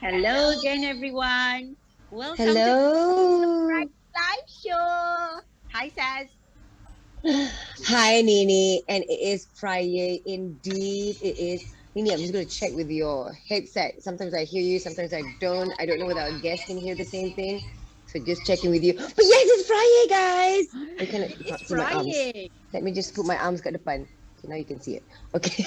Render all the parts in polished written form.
Hello again, everyone. Welcome to the Hello. Friday Live Show. Hi, Saz. Hi, Nini. And it is Friday. Indeed, it is. Nini, I'm just going to check with your headset. Sometimes I hear you, sometimes I don't. I don't know whether our guests can hear the same thing. So just checking with you. But yes, it's Friday, guys. Oh, you It's can't see my arms. Friday. Let me just put my arms kat depan. Okay, now you can see it. Okay.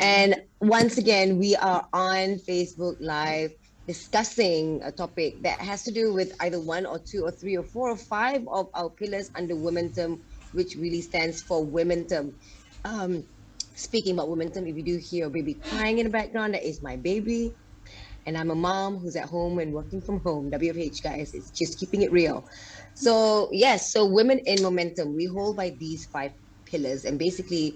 And once again, we are on Facebook Live discussing a topic that has to do with either one or two or three or four or five of our pillars under Womentum, which really stands for Womentum. Um, Speaking about Womentum, if you do hear a baby crying in the background, that is my baby. And I'm a mom who's at home and working from home. WFH, guys, it's just keeping it real. So, yes, so Women in Momentum, we hold by these five pillars. And basically,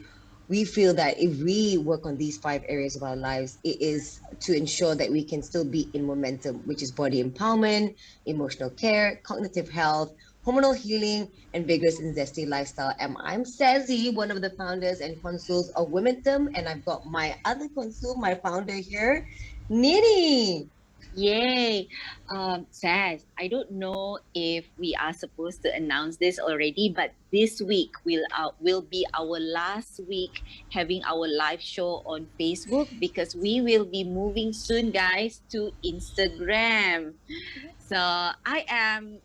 we feel that if we work on these five areas of our lives, it is to ensure that we can still be in momentum, which is body empowerment, emotional care, cognitive health, hormonal healing, and vigorous and zesty lifestyle. And I'm Sazi, one of the founders and consuls of Womentum, and I've got my other consul, my founder here, Nini. Yay. Saz, I don't know if we are supposed to announce this already, but this week will be our last week having our live show on Facebook because we will be moving soon, guys, to Instagram. So I am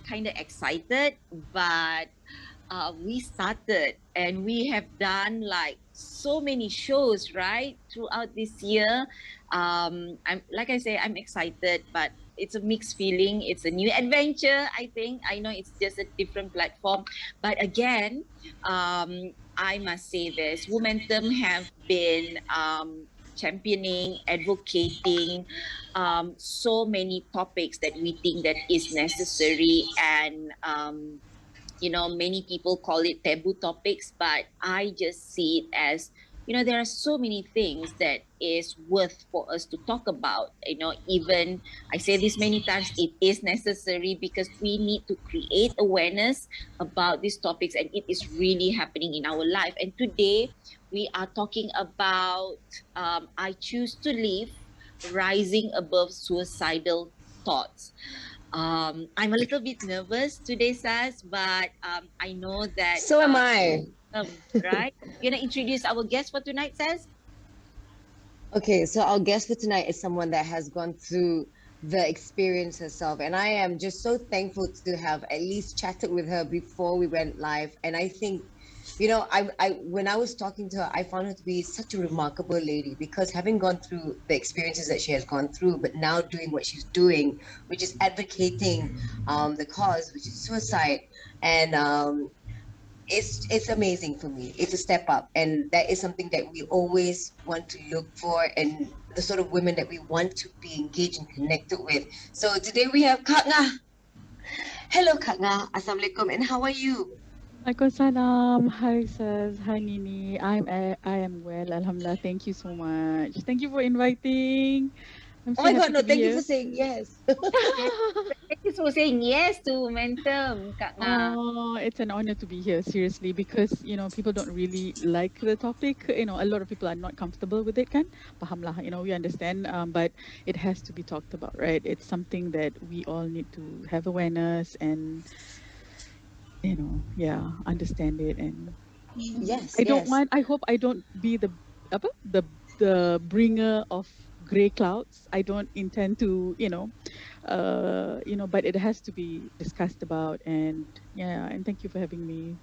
kind of excited, but we started and we have done like so many shows right throughout this year. I'm like I say, I'm excited, but it's a mixed feeling. It's a new adventure. I think I know it's just a different platform, but again, I must say this: Momentum have been championing, advocating so many topics that we think that is necessary and many people call it taboo topics, but I just see it as, there are so many things that is worth for us to talk about. Even I say this many times, it is necessary because we need to create awareness about these topics, and it is really happening in our life. And today we are talking about I choose to live, rising above suicidal thoughts. I'm a little bit nervous today, Sas, but I know that So am I. right. You're gonna introduce our guest for tonight, Sas. Okay, so our guest for tonight is someone that has gone through the experience herself, and I am just so thankful to have at least chatted with her before we went live. And I think, I when I was talking to her, I found her to be such a remarkable lady because having gone through the experiences that she has gone through, but now doing what she's doing, which is advocating the cause, which is suicide, and it's amazing for me. It's a step up, and that is something that we always want to look for, and the sort of women that we want to be engaged and connected with. So today we have Kak Nga. Hello, Kak Nga. Assalamualaikum, and how are you? Waalaikumsalam. Hi, Saz. Hi, Nini. I am well. Alhamdulillah. Thank you so much. Thank you for inviting. I'm Oh so my God, happy no! to be Thank you for here. saying yes. Yes. Thank you for saying yes to Momentum, Kak Nga. Oh, it's an honor to be here, seriously, because, people don't really like the topic. A lot of people are not comfortable with it, kan? Paham lah, we understand. But it has to be talked about, right? It's something that we all need to have awareness and, yeah, understand it. And Yes, I don't yes. want. I hope I don't be apa, the bringer of gray clouds. I don't intend to, but it has to be discussed about. And yeah, and thank you for having me.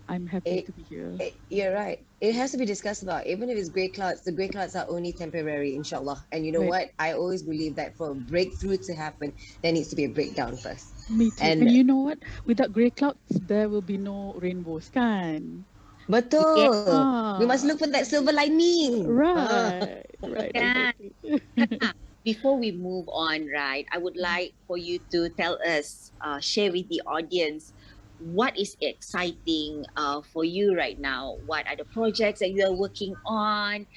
I'm happy It, to be here. you're right. It has to be discussed about. Even if it's grey clouds, the grey clouds are only temporary, inshallah. And you know Right. what? I always believe that for a breakthrough to happen, there needs to be a breakdown first. Me too. And And you know what? Without gray clouds, there will be no rainbows, kan? Yes, betul, we must Ah, look for that silver lining. Ah. right, kan. exactly. Kak Nga, before we move on, right, I would like for you to tell us, share with the audience, what is exciting for you right now? What are the projects that you are working on?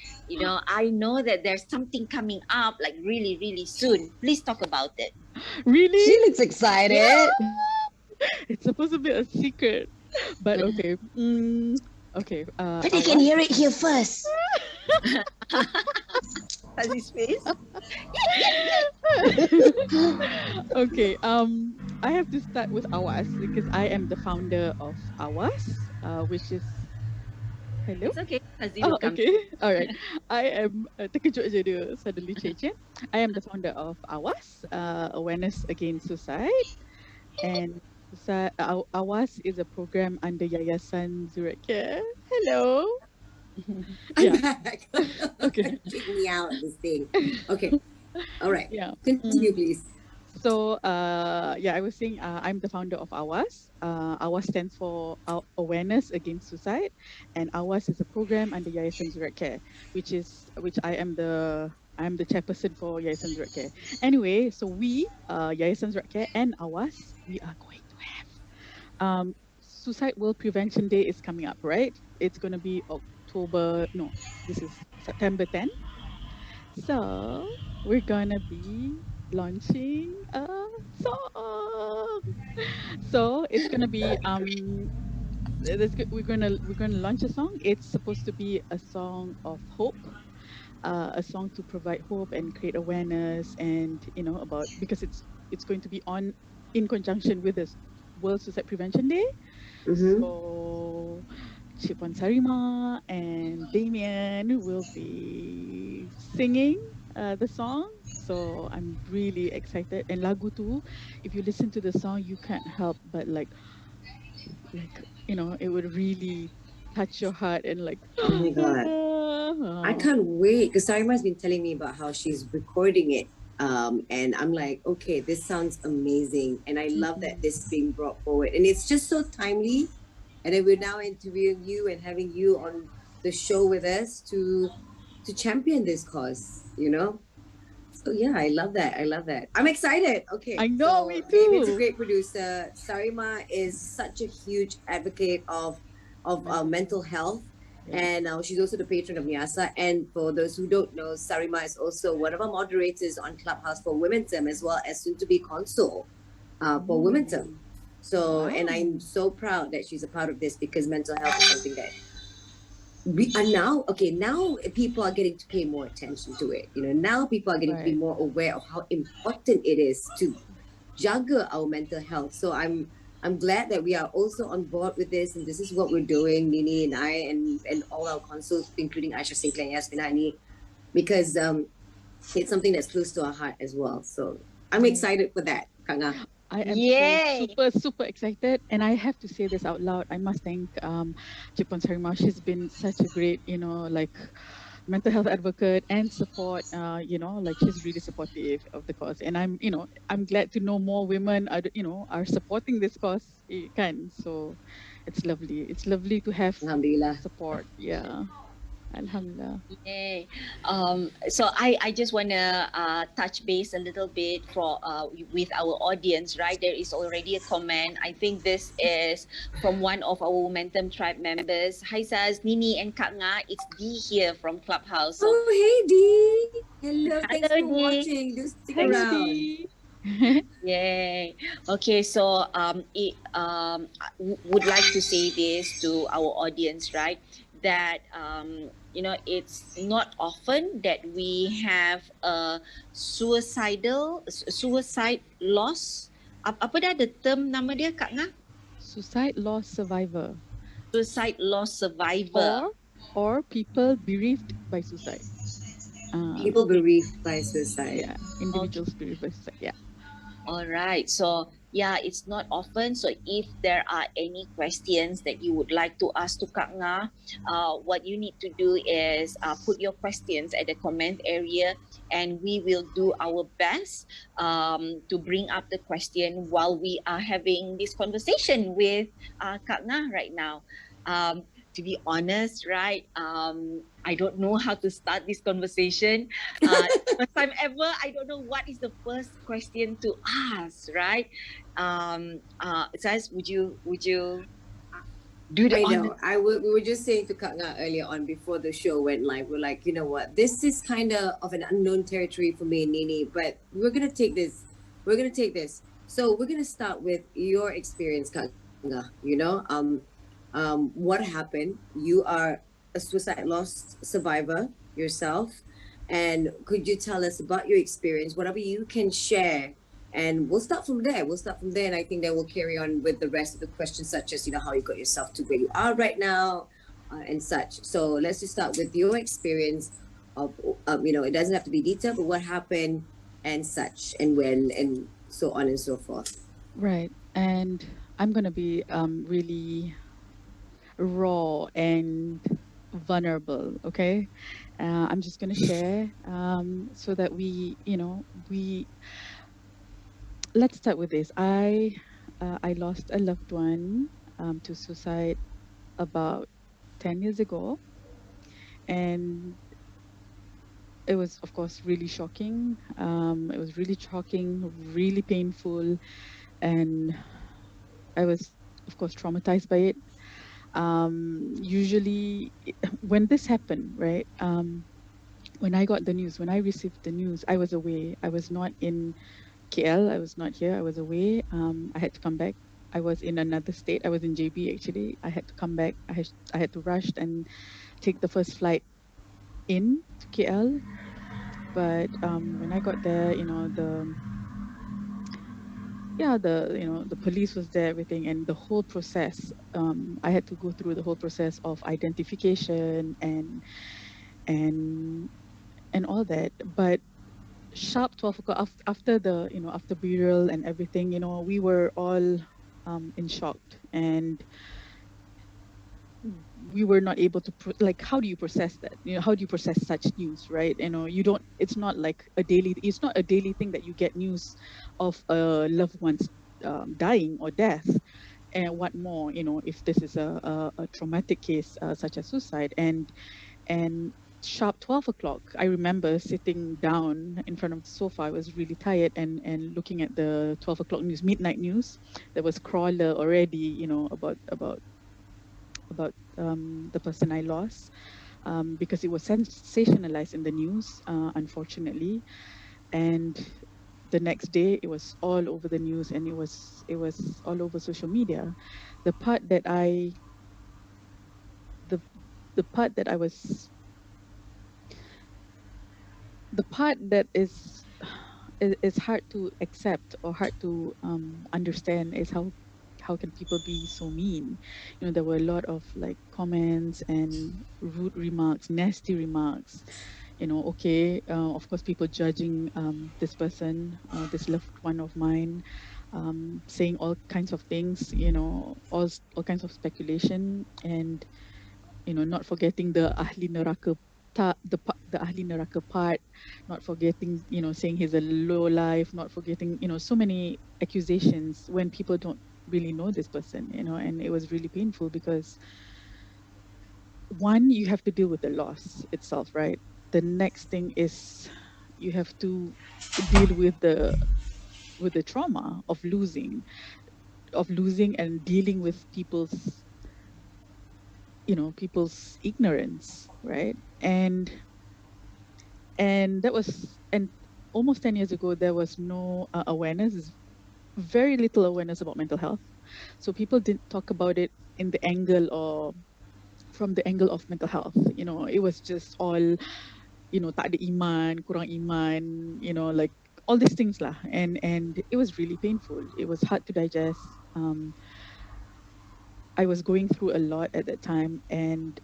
I know that there's something coming up like really, really soon. Please talk about it. Really? She looks Yeah. excited. It's supposed to be a secret, but okay. Okay. But they can Awas. hear it here first. That's his face. Okay. I have to start with AWAS because I am the founder of AWAS, which is hello. It's okay. Hazi Oh, will come. okay. All right. I am terkejut je dia suddenly change. I am the founder of AWAS, Awareness Against Suicide, and AWAS is a program under Yayasan Zurek Care. Hello. I'm Yeah. back. Okay. Kick me out this thing. Okay. All right. Yeah. Continue, please. So, yeah, I was saying I'm the founder of AWAS. AWAS stands for Awareness Against Suicide, and AWAS is a program under Yayasan Zurek Care, which I am the chairperson for Yayasan Zurek Care. Anyway, so we, Yayasan Zurek Care and AWAS, we are going to have Suicide World Prevention Day is coming up, right? It's going to be this is September 10th. So we're gonna be launching a song. So it's gonna be we're gonna launch a song. It's supposed to be a song of hope, a song to provide hope and create awareness, and about because it's going to be on in conjunction with this World Suicide Prevention Day. Mm-hmm. So Chipon Sarima and Damien will be singing the song. So I'm really excited. And lagu tu, if you listen to the song, you can't help but it would really touch your heart and like. Oh my God. I Oh, can't wait because Sarima's been telling me about how she's recording it. And I'm like, okay, this sounds amazing. And I love that this is being brought forward. And it's just so timely. And then we're now interviewing you and having you on the show with us to champion this cause, you know? So yeah, I love that. I love that. I'm excited. I Okay, know, so me David's a too. great producer. Sarima is such a huge advocate of mental health, Yeah. and she's also the patron of Miasa. And for those who don't know, Sarima is also one of our moderators on Clubhouse for Womentum, as well as soon to be console for Womentum. So, and Wow. I'm so proud that she's a part of this because mental health is something that we are now okay. Now people are getting to pay more attention to it. Now people are getting to be Right. more aware of how important it is to juggle our mental health. So I'm glad that we are also on board with this, and this is what we're doing, Nini and I, and all our consuls, including Aisha Sinclair and Yasmina Ani, because it's something that's close to our heart as well. So I'm Right. excited for that, Kanga. I am so Yay! super, super excited. And I have to say this out loud. I must thank Chipon Sarima. She's been such a great, mental health advocate and support. She's really supportive of the cause. And I'm glad to know more women are supporting this cause. Can. So it's lovely. It's lovely to have Alhamdulillah. support. Yeah. Alhamdulillah. Yay. So I just want to touch base a little bit with our audience, right? There is already a comment. I think this is from one of our Momentum Tribe members. Hi, Saz, Nini, and Kak Nga. It's Dee here from Clubhouse. So, Oh, hey Dee. Hello. Thanks hello, for Dee. watching. Do stick Hello, around. Dee. Yay. Okay, so I would like to say this to our audience, right? That it's not often that we have a suicide loss. Apa dah the term nama dia, Kak Nga? Suicide loss survivor. Suicide loss survivor. Or people bereaved by suicide. People bereaved by suicide. Yeah, individuals bereaved by suicide. Yeah. All right. So yeah, it's not often. So if there are any questions that you would like to ask to Kak Nga, what you need to do is put your questions at the comment area, and we will do our best to bring up the question while we are having this conversation with Kak Nga right now. To be honest, right? I don't know how to start this conversation. First time ever, I don't know what is the first question to ask, right? Saz, would you do the I honor? know. We were just saying to Kanga earlier on before the show went live. We're like, you know what? This is kind of an unknown territory for me and Nini, but we're gonna take this. We're gonna take this. So we're gonna start with your experience, Kanga. What happened? You are a suicide loss survivor yourself. And could you tell us about your experience, whatever you can share? And we'll start from there. We'll start from there. And I think that we'll carry on with the rest of the questions, such as, how you got yourself to where you are right now, and such. So let's just start with your experience of, it doesn't have to be detailed, but what happened and such, and when, and so on and so forth. Right. And I'm going to be really raw and vulnerable. Okay. I'm just going to share so that let's start with this. I lost a loved one to suicide about 10 years ago. And it was, of course, really shocking. It was really shocking, really painful. And I was, of course, traumatized by it. Usually, when this happened, right? When I got the news, when I received the news, I was away. I was not in KL. I was not here. I was away. I had to come back. I was in another state. I was in JB actually. I had to come back. I had to rush and take the first flight in to KL. But when I got there, the police was there, everything, and the whole process. I had to go through the whole process of identification and and all that. But sharp 12 o'clock after after burial and everything, we were all in shock, and we were not able to like, how do you process that? How do you process such news, right? You don't, it's not like it's not a daily thing that you get news of a loved one's dying or death. And what more, if this is a traumatic case such as suicide. And sharp 12 o'clock, I remember sitting down in front of the sofa. I was really tired, and looking at the 12 o'clock news, midnight news. There was crawler already, about the person I lost, because it was sensationalized in the news, unfortunately. And the next day, it was all over the news, and it was all over social media. The part that I the the part that I was the part that is hard to accept or hard to understand is how can people be so mean. There were a lot of like comments and rude remarks, nasty remarks. Okay, of course, people judging this person, this loved one of mine, saying all kinds of things, all kinds of speculation. And not forgetting the ahli neraka the ahli neraka part, not forgetting, saying he's a low life, not forgetting, so many accusations when people don't really know this person. And it was really painful because, one, you have to deal with the loss itself, right? The next thing is you have to deal with the trauma of losing and dealing with people's ignorance, right? And that was, and almost 10 years ago, there was no awareness, very little awareness about mental health. So people didn't talk about it in the angle, or from the angle of mental health. It was just all, tak ada iman, kurang iman, like all these things lah. And it was really painful. It was hard to digest. I was going through a lot at that time, and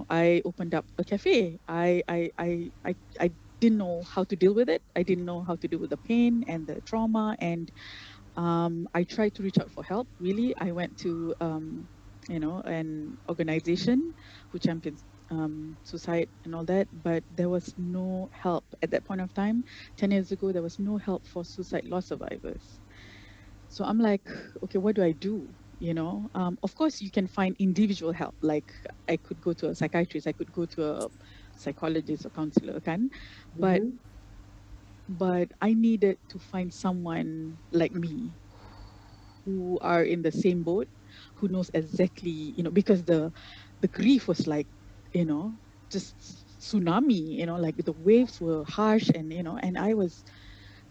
I opened up a cafe. I didn't know how to deal with it. I didn't know how to deal with the pain and the trauma. And I tried to reach out for help. Really, I went to an organization who champions suicide and all that, but there was no help at that point of time. 10 years ago, there was no help for suicide loss survivors. So I'm like, okay, what do I do? Of course, you can find individual help. Like, I could go to a psychiatrist, I could go to a psychologist or counselor, kan? But Mm-hmm. but I needed to find someone like me who are in the same boat, who knows exactly, because the grief was like, you know, just tsunami, like the waves were harsh, and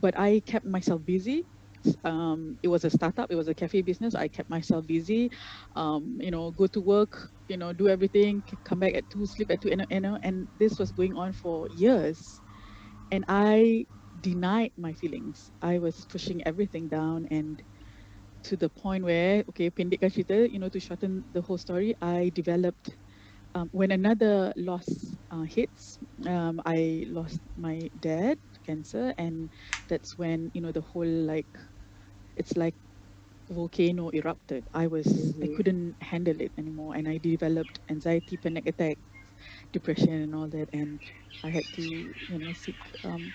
but I kept myself busy. It was a startup, it was a cafe business. I kept myself busy, go to work, do everything, come back at 2, sleep at 2, and this was going on for years. And I denied my feelings. I was pushing everything down, and to the point where, okay, pendekkan cerita, to shorten the whole story, I developed, when another loss hits, I lost my dad to cancer, and that's when, the whole, it's like volcano erupted. I couldn't handle it anymore, and I developed anxiety, panic attack, depression, and all that, and I had to, seek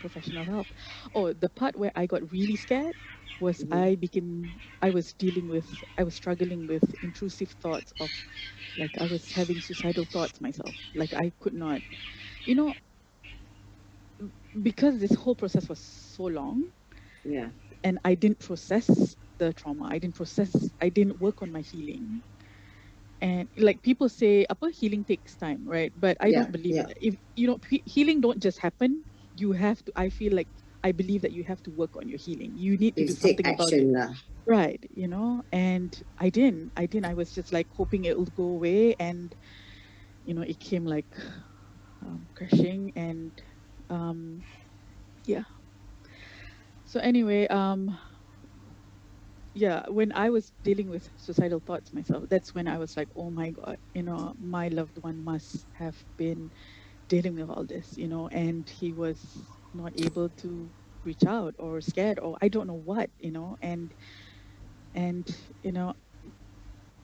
professional help. Oh, the part where I got really scared was I was struggling with intrusive thoughts of, like, I was having suicidal thoughts myself. Like, I could not, you know, because this whole process was so long, Yeah. and I didn't process the trauma. I didn't work on my healing. And like people say, upper healing takes time, right? But I don't believe it. If healing don't just happen, you have to. I feel like I believe that you have to work on your healing. You need to You do take something about it, action lah. right? And I didn't. I was just like hoping it would go away, and it came like crashing, and yeah. So anyway, yeah, when I was dealing with suicidal thoughts myself, that's when I was like, oh my God, my loved one must have been dealing with all this, and he was not able to reach out, or scared, or I don't know what, and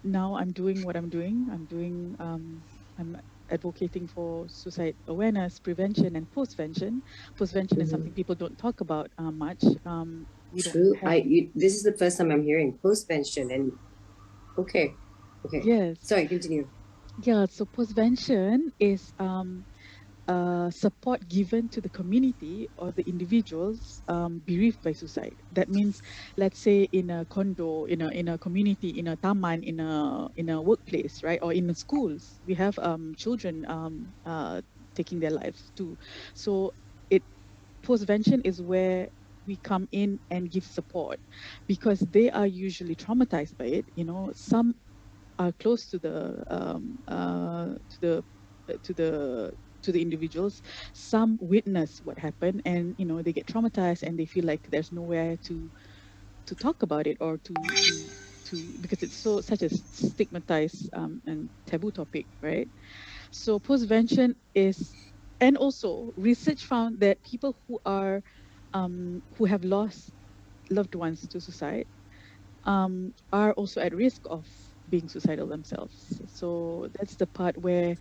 now I'm doing what I'm doing. I'm advocating for suicide awareness, prevention, and postvention. Postvention is something people don't talk about much. We don't True. have. This is the first time I'm hearing postvention, and okay. Yes. Sorry, continue. Yeah. So postvention is support given to the community or the individuals bereaved by suicide. That means, let's say in a condo, in a community, in a taman, in a workplace, right, or in the schools, we have children taking their lives too. So postvention is where we come in and give support, because they are usually traumatized by it. Some are close to the individuals. Some witness what happened, and they get traumatized, and they feel like there's nowhere to talk about it, or to because it's such a stigmatized and taboo topic, right? So postvention is, and also research found that people who have lost loved ones to suicide are also at risk of being suicidal themselves. So that's the part where,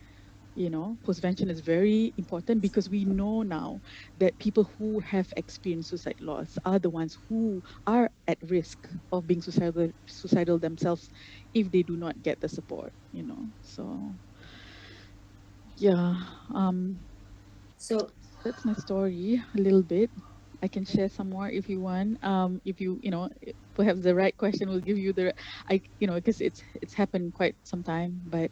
postvention is very important, because we know now that people who have experienced suicide loss are the ones who are at risk of being suicidal themselves if they do not get the support, So yeah, So that's my story a little bit. I can share some more if you want. If perhaps the right question will give you because it's happened quite some time, but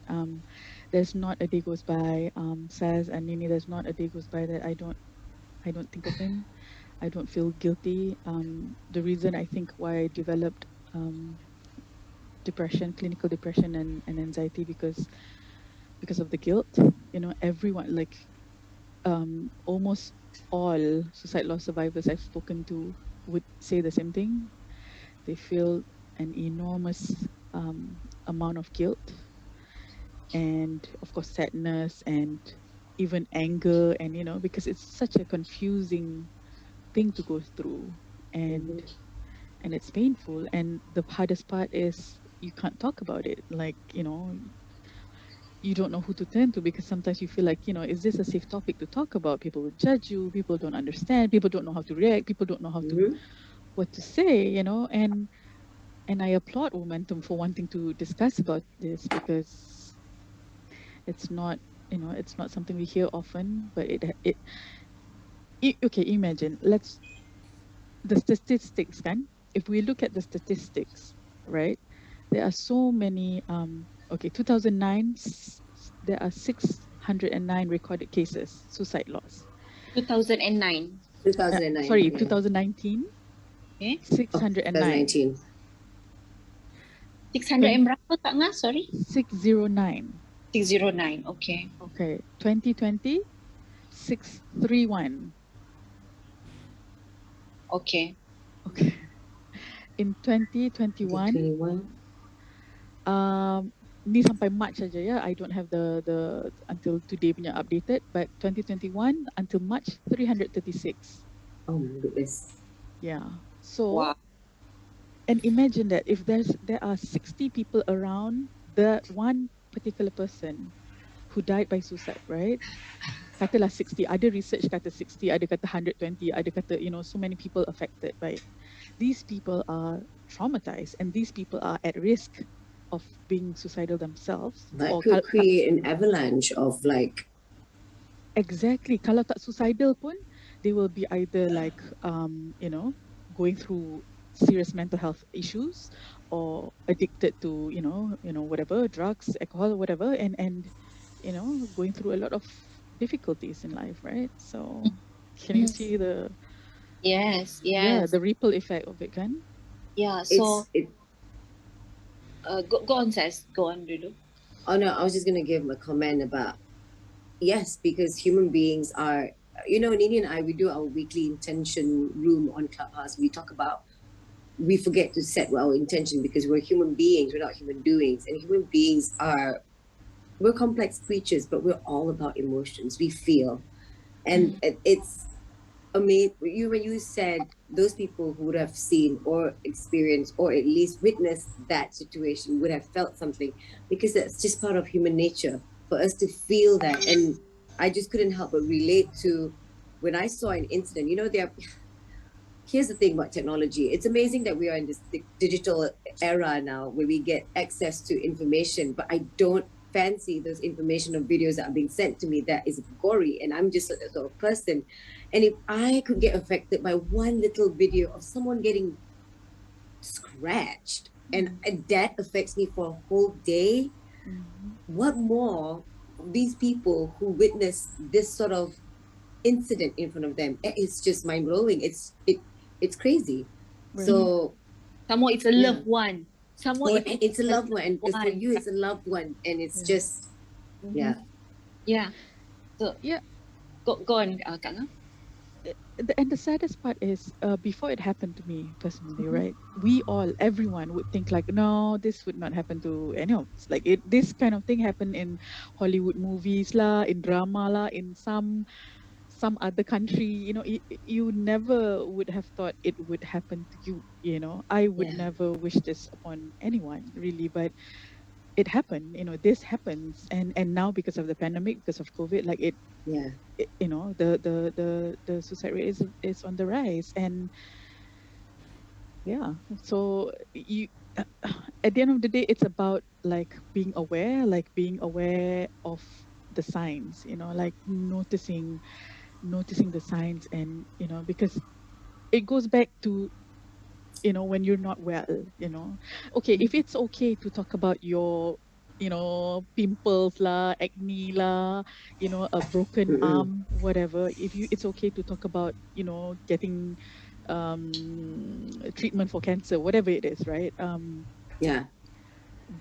there's not a day goes by, Saz and Nini, there's not a day goes by that I don't think of him. I don't feel guilty. The reason I think why I developed depression, clinical depression, and anxiety, because of the guilt. Everyone, like almost all suicide loss survivors I've spoken to would say the same thing. They feel an enormous amount of guilt, and of course sadness, and even anger, and because it's such a confusing thing to go through, and it's painful. And the hardest part is you can't talk about it. Like, you don't know who to turn to, because sometimes you feel like, is this a safe topic to talk about? People will judge you. People don't understand. People don't know how to react. People don't know what to say, and I applaud Momentum for wanting to discuss about this, because it's not, it's not something we hear often, but okay, imagine, the statistics, kan? If we look at the statistics, right, there are so many, 2009, there are 609 recorded cases, suicide loss. 2009. 2009. Sorry, yeah. 2019, Okay. 609. 2019. 600 and berapa Kak Ngah? Sorry. 609. 609. Okay. Okay. 2020, 631. Okay. Okay. In 2021, 2021. ni sampai March saja ya. I don't have the until today punya updated, but 2021 until March 336. Oh my goodness. Yeah. So Wow. and imagine that if there are 60 people around the one particular person who died by suicide, right? Katalah 60, ada research kata 60, ada kata 120, ada kata, so many people affected by it. These people are traumatized and these people are at risk of being suicidal themselves. That Or could create an avalanche of like, exactly, kalau tak suicidal pun, they will be either like, going through serious mental health issues or addicted to, whatever, drugs, alcohol, whatever, and going through a lot of difficulties in life, right? So can you see the Yes. yeah, Yes. the ripple effect of it, kan? Yeah. So, it. go on, Says. Go on, Dudu. Oh no, I was just gonna give a comment about yes, because human beings are. Nini and I, we do our weekly intention room on Clubhouse. We talk about we forget to set our intention because we're human beings, we're not human doings, and human beings are we're complex creatures, but we're all about emotions. We feel, and it's amazing. When you said those people who would have seen or experienced or at least witnessed that situation would have felt something, because that's just part of human nature for us to feel that. And I just couldn't help but relate to when I saw an incident. Here's the thing about technology. It's amazing that we are in this digital era now where we get access to information, but I don't fancy those information or videos that are being sent to me that is gory. And I'm just a sort of person. And if I could get affected by one little video of someone getting scratched and that affects me for a whole day, what more these people who witness this sort of incident in front of them? It's just mind blowing. It's crazy. Right. So Some more, it's a yeah. loved one. Some more, It's a loved one, and for one. you, it's a loved one, and it's Yeah. just yeah. Yeah. So Yeah. go on, Kak Ngah. And the saddest part is before it happened to me personally, right? Everyone would think like, no, this would not happen to any of us. Like this kind of thing happened in Hollywood movies lah, in drama lah, in some other country. You never would have thought it would happen to you. I would Yeah. never wish this upon anyone really, but it happened. This happens, and now because of the pandemic, because of COVID, like Yeah. the suicide rate is on the rise. And yeah, so you at the end of the day, it's about like being aware of the signs, like noticing the signs. And because it goes back to when you're not well. Okay, if it's okay to talk about your pimples lah, acne lah, a broken Mm-mm. arm, whatever. It's okay to talk about getting treatment for cancer, whatever it is, right? Yeah.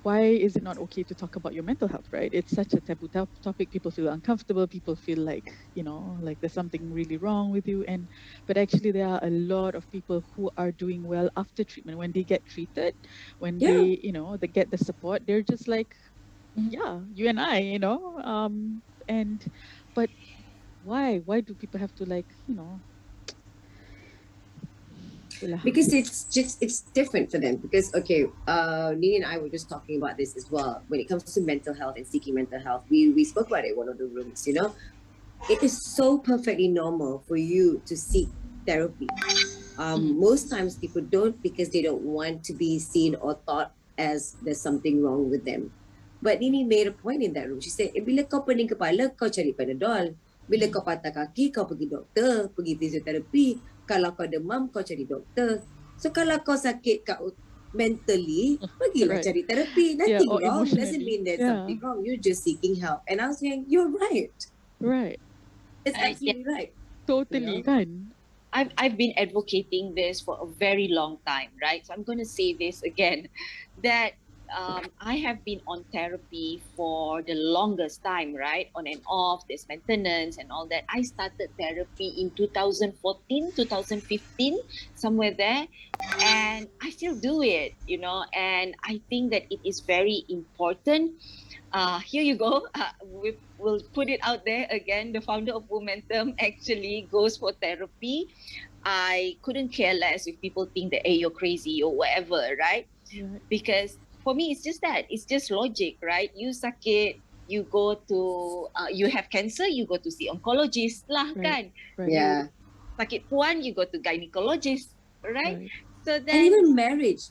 Why is it not okay to talk about your mental health, right? It's such a taboo topic. People feel uncomfortable. People feel like like there's something really wrong with you. But actually there are a lot of people who are doing well after treatment. When they get treated, when Yeah. they get the support, they're just like, yeah, you and I, and but why do people have to like itulah. Because it's different for them. Because okay, Nini and I were just talking about this as well. When it comes to mental health and seeking mental health, we spoke about it in one of the rooms. It is so perfectly normal for you to seek therapy. Most times people don't because they don't want to be seen or thought as there's something wrong with them. But Nini made a point in that room. She said, bila kau pening kepala, kau cari Panadol. Bila kau patah kaki, kau pergi doktor, pergi fisioterapi. Kalau kau demam, kau cari doktor. So kalau kau sakit mentally, pergilah Right. cari therapy. Yeah, Nothing or wrong. Doesn't emotionally. mean there's Yeah. something wrong. You're just seeking help. And I was saying, you're right. Right. It's absolutely right. Totally, kan? I've been advocating this for a very long time, right? So I'm going to say this again, that I have been on therapy for the longest time, right? On and off, there's maintenance and all that. I started therapy in 2014, 2015, somewhere there. And I still do it, and I think that it is very important. Here you go. We'll put it out there again. The founder of Momentum actually goes for therapy. I couldn't care less if people think that, hey, you're crazy or whatever, right? Right. Because for me, it's just that. It's just logic, right? You sakit, you go to, you have cancer, you go to see oncologist lah Right. kan. Right. You Yeah. sakit puan, you go to gynecologist, right? Right. So And then, even marriage.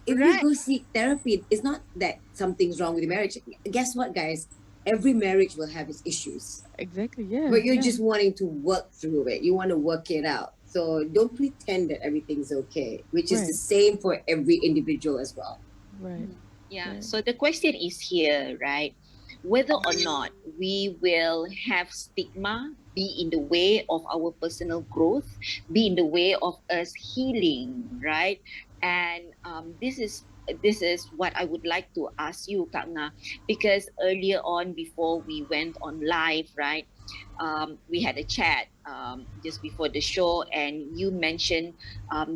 If you right, go seek therapy, it's not that something's wrong with your marriage. Guess what, guys? Every marriage will have its issues, Exactly. Yeah. but you're Yeah. just wanting to work through it. You want to work it out. So don't pretend that everything's okay, which is the Right. same for every individual as well. Right. yeah. Right. So the question is here, right? Whether or not we will have stigma be in the way of our personal growth, be in the way of us healing, right? And this is what I would like to ask you, Kak Nga, because earlier on, before we went on live, right? We had a chat just before the show, and you mentioned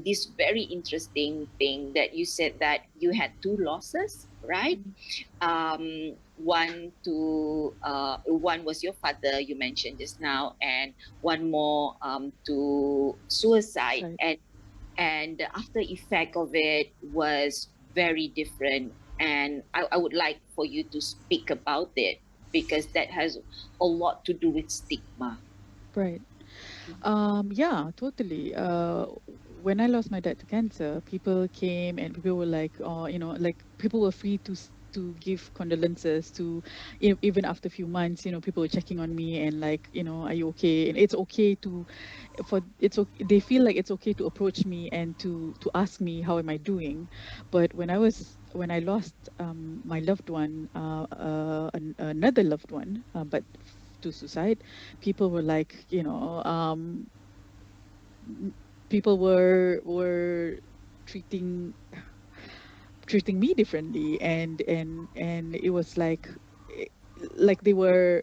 this very interesting thing that you said that you had two losses, right? Mhm. One was your father, you mentioned just now, and one more to suicide, Right. and the after effect of it was very different. And I would like for you to speak about it, because that has a lot to do with stigma. Right. Yeah, totally. When I lost my dad to cancer, people came and people were like, oh, like people were free to give condolences to, even after a few months, people were checking on me and like, are you okay? And it's okay to, it's okay. They feel like it's okay to approach me and to ask me how am I doing. But when I lost my loved one, another loved one, but to suicide, people were like, people were treating treating me differently, and it was eh, like they were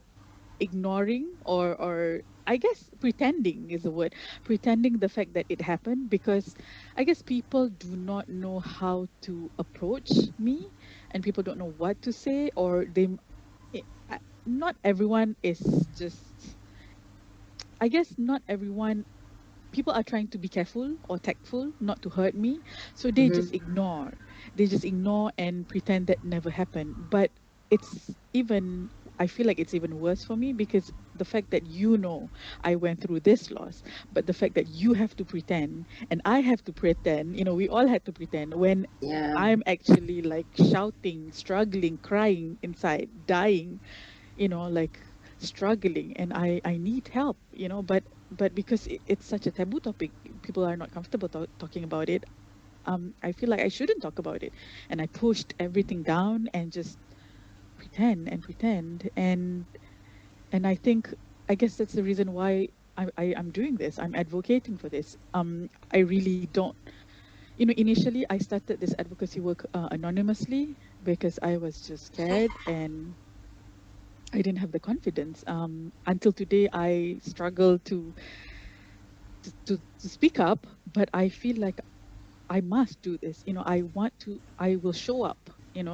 ignoring, or I guess pretending is the word, pretending the fact that it happened, because I guess people do not know how to approach me, and people don't know what to say, or not everyone is just, I guess not everyone, people are trying to be careful or tactful not to hurt me, so they Mm-hmm. just ignore, and pretend that never happened. But it's even, I feel like it's even worse for me, because the fact that I went through this loss, but the fact that you have to pretend and I have to pretend, we all had to pretend, when Yeah. I'm actually like shouting, struggling, crying inside, dying, like struggling, and I need help, but because it's such a taboo topic, people are not comfortable talking about it. I feel like I shouldn't talk about it, and I pushed everything down and just pretend and pretend, and I guess that's the reason why I'm doing this. I'm advocating for this. I really don't, initially I started this advocacy work anonymously, because I was just scared, and I didn't have the confidence. Until today, I struggle to speak up, but I feel like I must do this. I will show up.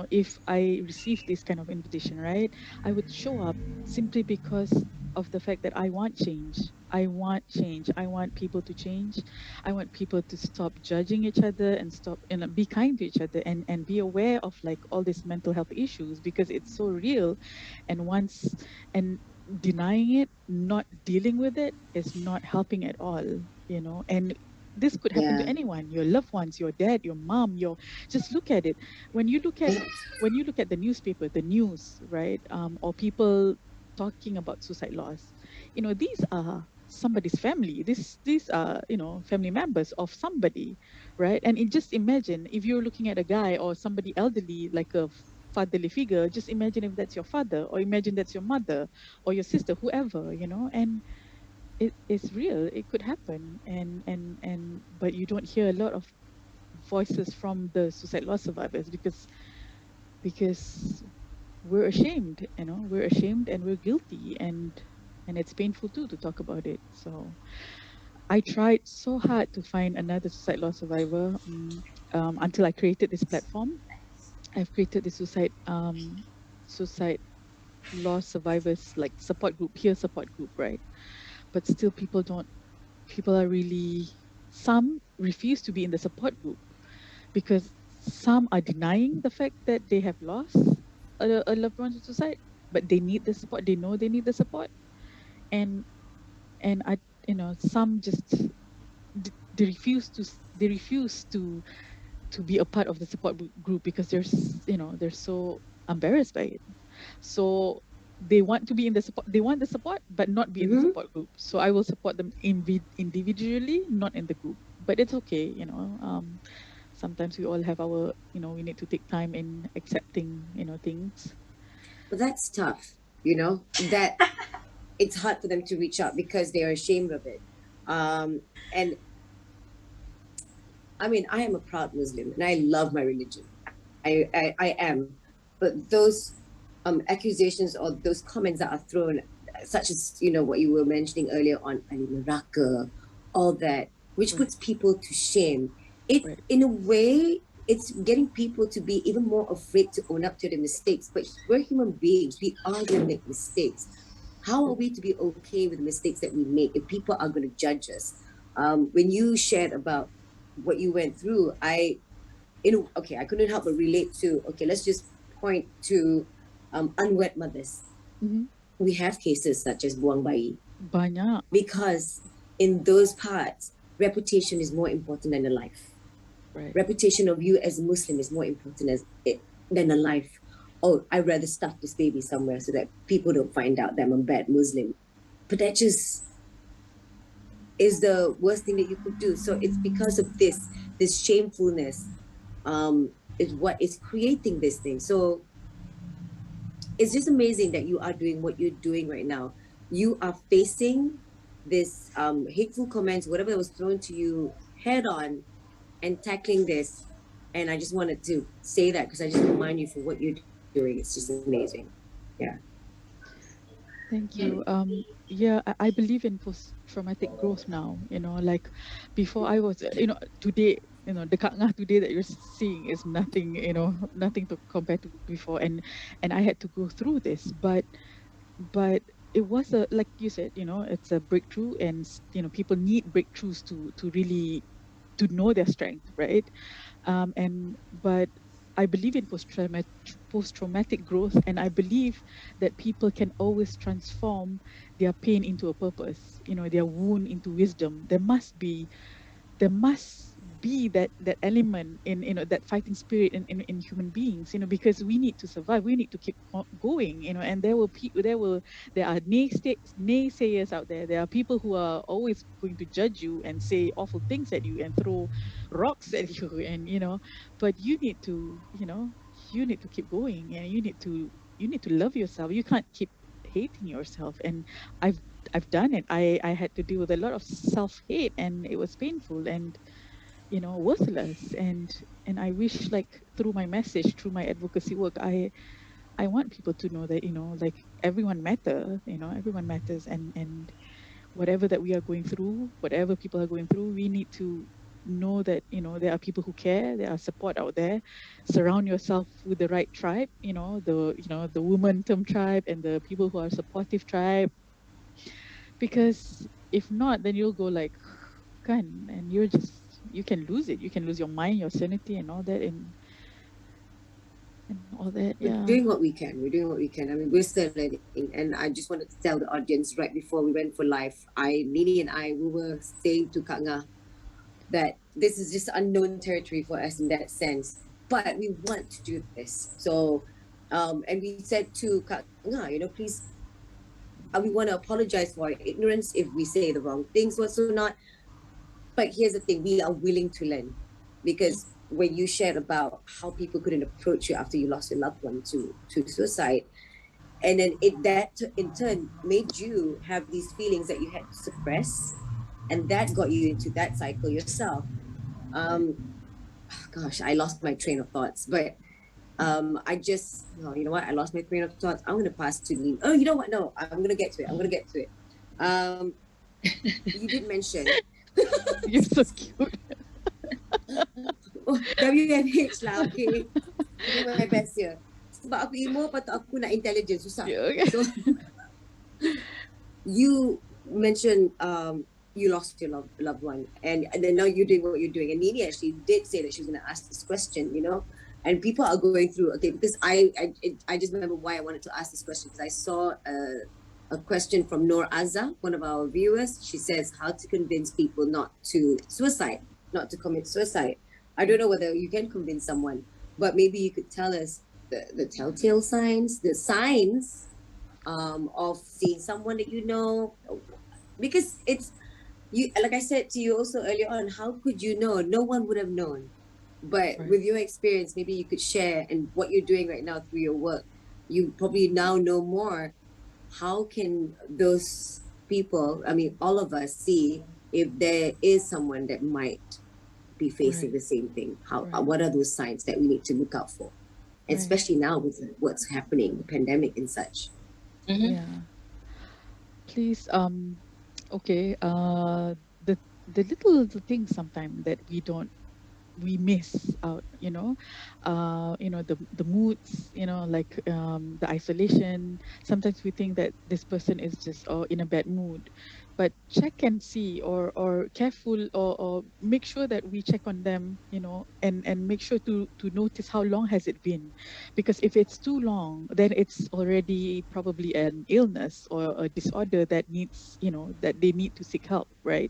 If I receive this kind of invitation, right? I would show up simply because of the fact that I want change. I want change. I want people to change. I want people to stop judging each other and stop and be kind to each other, and be aware of like all these mental health issues, because it's so real. And and denying it, not dealing with it, is not helping at all. And this could happen to Yeah. anyone, your loved ones, your dad, your mom, just look at it. when you look at when you look at the newspaper, the news, right? Or people talking about suicide loss, these are somebody's family. These are, family members of somebody, right? And just imagine if you're looking at a guy or somebody elderly, like a fatherly figure. Just imagine if that's your father, or imagine that's your mother or your sister, whoever, and it's real. It could happen, and but you don't hear a lot of voices from the suicide loss survivors, because we're ashamed, we're ashamed and we're guilty, and it's painful too to talk about it. So I tried so hard to find another suicide loss survivor, until I created this platform. I've created the suicide loss survivors like support group, peer support group, right? But still people are really, some refuse to be in the support group because some are denying the fact that they have lost a loved one to suicide, but they need the support. They know they need the support, and I, some just they refuse to be a part of the support group because they're so embarrassed by it. So they want to be in the support. They want the support, but not be in the support group. So I will support them individually, not in the group. But it's okay, sometimes we all have our, we need to take time in accepting, things. But that's tough, that it's hard for them to reach out because they are ashamed of it. And I mean, I am a proud Muslim and I love my religion. I am. But those accusations or those comments that are thrown, such as, what you were mentioning earlier on, Ali Maraka, all that, which puts people to shame. In a way, it's getting people to be even more afraid to own up to their mistakes. But we're human beings. We are going to make mistakes. How are we to be okay with the mistakes that we make if people are going to judge us? When you shared about what you went through, I couldn't help but relate to, let's just point to unwed mothers. Mm-hmm. We have cases such as buang bayi. Banyak. Because in those parts, reputation is more important than a life. Right. Reputation of you as a Muslim is more important than a life. Oh, I'd rather stuff this baby somewhere so that people don't find out that I'm a bad Muslim. But that just is the worst thing that you could do. So it's because of this shamefulness is what is creating this thing. So it's just amazing that you are doing what you're doing right now. You are facing this hateful comments, whatever that was thrown to you, head on and tackling this. And I just wanted to say that because I just remind you for what you're doing. It's just amazing. Yeah. Thank you. Yeah, I believe in post-traumatic growth now. Like before I was, today, the Kak Ngah today that you're seeing is nothing, nothing to compare to before. And I had to go through this, but it was like you said, it's a breakthrough, and people need breakthroughs to really to know their strength, right? But I believe in post-traumatic growth, and I believe that people can always transform their pain into a purpose, their wound into wisdom. There must be that element in that fighting spirit in human beings, because we need to survive, we need to keep going, and there are naysayers out there. There are people who are always going to judge you and say awful things at you and throw rocks at you, and but you need to keep going, and you need to love yourself. You can't keep hating yourself. And I've done it. I had to deal with a lot of self-hate, and it was painful and worthless. And I wish, like, through my message, through my advocacy work, I want people to know that like, everyone matters. Everyone matters, and whatever that we are going through, whatever people are going through, we need to know that there are people who care, there are support out there. Surround yourself with the right tribe, the woman term tribe and the people who are supportive tribe. Because if not, then you'll go like, kan, and you can lose it. You can lose your mind, your sanity, and all that, and all that. Yeah. We're doing what we can. I mean, we're still learning. And I just wanted to tell the audience right before we went for live, Nini and I, we were saying to Kak Ngah that this is just unknown territory for us in that sense. But we want to do this. So, and we said to Kak Ngah, please, we want to apologize for our ignorance if we say the wrong things, whatsoever. But here's the thing, we are willing to learn. Because when you shared about how people couldn't approach you after you lost your loved one to suicide, and then that in turn made you have these feelings that you had to suppress, and that got you into that cycle yourself. gosh, I lost my train of thoughts. But I just, no, you know what? I lost my train of thoughts. I'm gonna pass to Lee. Oh, you know what? No, I'm gonna get to it. I'm gonna get to it. Um, you did mention You're so cute. oh, WMH lah, okay. Doing my best here. Sebab aku emo, patut aku nak intelligent, susah. Yeah, okay. So you mentioned you lost your loved one, and then now you're doing what you're doing. And Nini actually did say that she was going to ask this question, you know, and people are going through, okay, because I just remember why I wanted to ask this question, because I saw a question from Noor Azza, one of our viewers. She says how to convince people not to commit suicide. I don't know whether you can convince someone, but maybe you could tell us the telltale signs, the signs of seeing someone that you know, because it's you, like I said to you also earlier on, how could you know? No one would have known. But Right. with your experience, maybe you could share, and what you're doing right now through your work, you probably now know more. How can those people, I mean all of us, see if there is someone that might be facing Right. the same thing? How Right. what are those signs that we need to look out for, Right. especially now with what's happening, the pandemic and such? Mhm. Yeah. Please, okay, the little things sometimes that we miss out, the moods, like the isolation. Sometimes we think that this person is just in a bad mood, but check and see, or careful, or make sure that we check on them, and make sure to notice how long has it been, because if it's too long, then it's already probably an illness or a disorder that needs, that they need to seek help, right?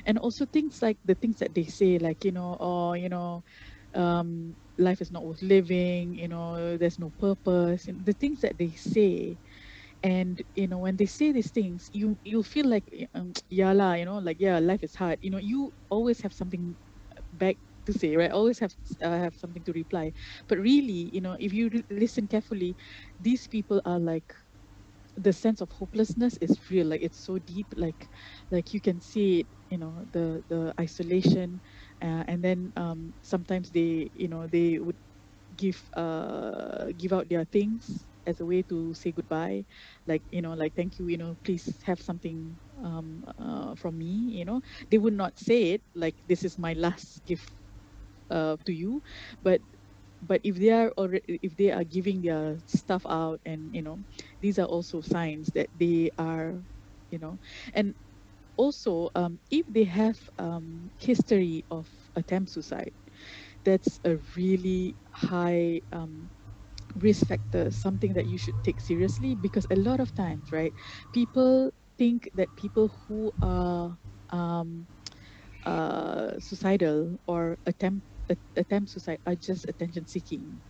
And also things like the things that they say, like, life is not worth living, there's no purpose, and the things that they say. And when they say these things, you feel like, yeah lah, like, yeah, life is hard, you always have something back to say, right? Always have something to reply. But really, if you listen carefully, these people are like, the sense of hopelessness is real, like it's so deep, like you can see it, the isolation. And then sometimes they would give out their things as a way to say goodbye, like, like, thank you, please have something from me, they would not say it like, this is my last gift to you. But if they are already, if they are giving their stuff out, and these are also signs that they are, you know and also, if they have history of attempt suicide, that's a really high risk factor, something that you should take seriously, because a lot of times, right, people think that people who are um, suicidal or attempt suicide are just attention seeking.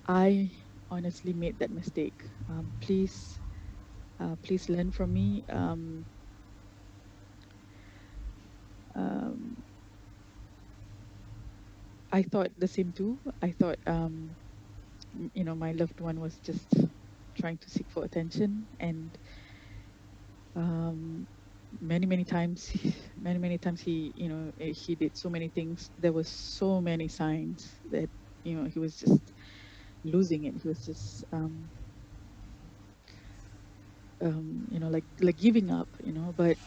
I honestly made that mistake. Please learn from me. Um, I thought the same too. I thought, my loved one was just trying to seek for attention, and um, many times, many times he did so many things. There was so many signs that he was just losing it. He was just like giving up, but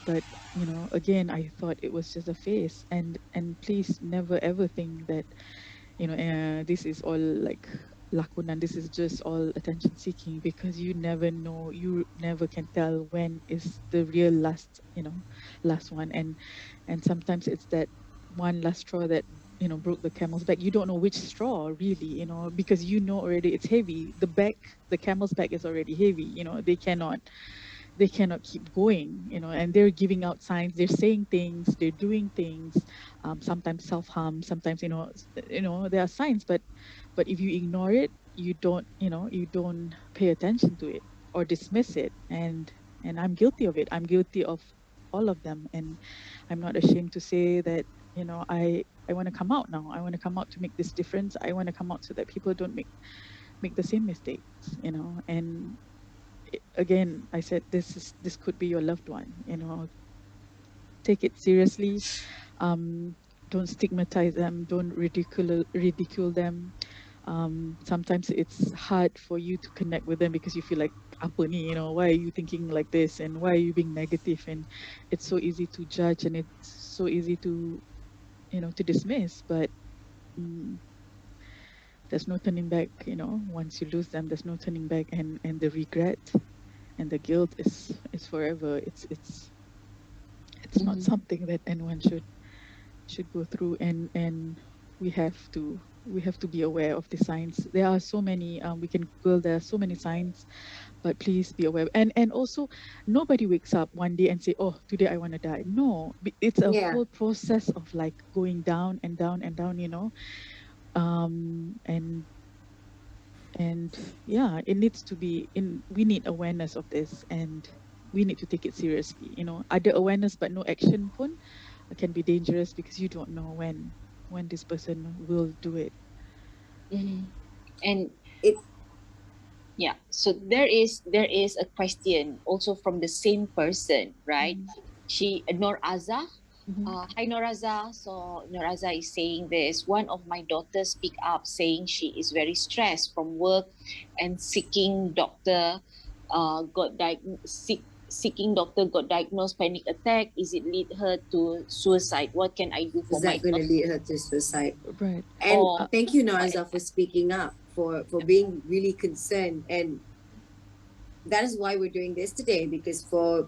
again, I thought it was just a phase. And please never ever think that this is all like lakonan, this is just all attention seeking, because you never know, you never can tell when is the real last one. And sometimes it's that one last straw that broke the camel's back. You don't know which straw really, because already it's heavy. The camel's back is already heavy. They cannot keep going, and they're giving out signs, they're saying things, they're doing things, sometimes self-harm, sometimes, there are signs. But if you ignore it, you don't pay attention to it or dismiss it. And I'm guilty of it. I'm guilty of all of them. And I'm not ashamed to say that, I want to come out now. I want to come out to make this difference. I want to come out so that people don't make the same mistakes, and again, I said, this could be your loved one. Take it seriously. don't stigmatize them, don't ridicule them. Sometimes it's hard for you to connect with them because you feel like, apa ni, why are you thinking like this, and why are you being negative? And it's so easy to judge, and it's so easy to, to dismiss. But mm, there's no turning back. Once you lose them, there's no turning back, and the regret and the guilt is forever. It's not Mhm. something that anyone should go through, and we have to be aware of the signs. There are so many, we can Google, there are so many signs, but please be aware. And also, nobody wakes up one day and say, oh, today I want to die. No, it's a Yeah. whole process of like going down and down and down, and yeah, it needs to be in. We need awareness of this, and we need to take it seriously. Ada awareness but no action pun can be dangerous, because you don't know when this person will do it. Mhm. And It yeah, so there is a question also from the same person, right? Mm. She Nor Aza. Mhm. Hi Noraza. So Noraza is saying this. One of my daughters speak up saying she is very stressed from work and seeking doctor got diagnosed panic attack. Is it lead her to suicide? What can I do for is my that going to daughter? lead her to suicide? Right. And Or thank you, or Naraza, for speaking up, for being really concerned. And that is why we're doing this today, because for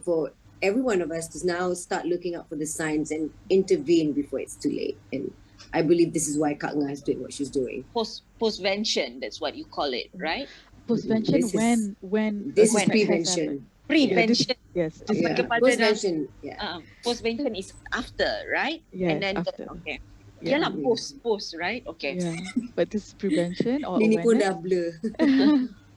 every one of us to now start looking out for the signs and intervene before it's too late. And I believe this is why Katna is doing what she's doing. postvention, that's what you call it, right? Postvention, This is when a this is When defect has happened. prevention. Yeah, Yeah, this prevention, yes, this is pergi yeah. kepada dah, prevention. Postvention. Yeah. postvention is after, right? And Yes, then after. okay, yeah Yeah, lah, Mm. post, right? Okay. yeah. But this is prevention or Nini pun dah awareness. blur.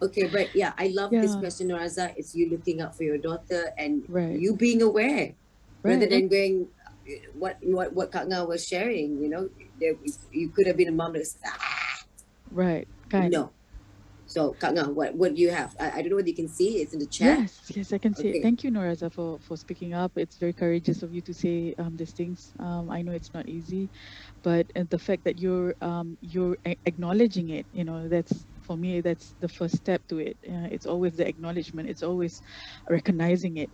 Okay, but yeah, I love this Yeah, question, Naraza. It's you looking out for your daughter and right, you being aware, rather right, than going what Kak Nga was sharing. You could have been a mom that says, right. Kan. no. So Kak Nga, what do you have? I don't know whether you can see. It's in the chat. Yes, I can see it. Okay. Thank you, Noraza, for speaking up. It's very courageous of you to say these things. I know it's not easy, but the fact that you're acknowledging it, that's, for me, that's the first step to it. It's always the acknowledgement. It's always recognizing it.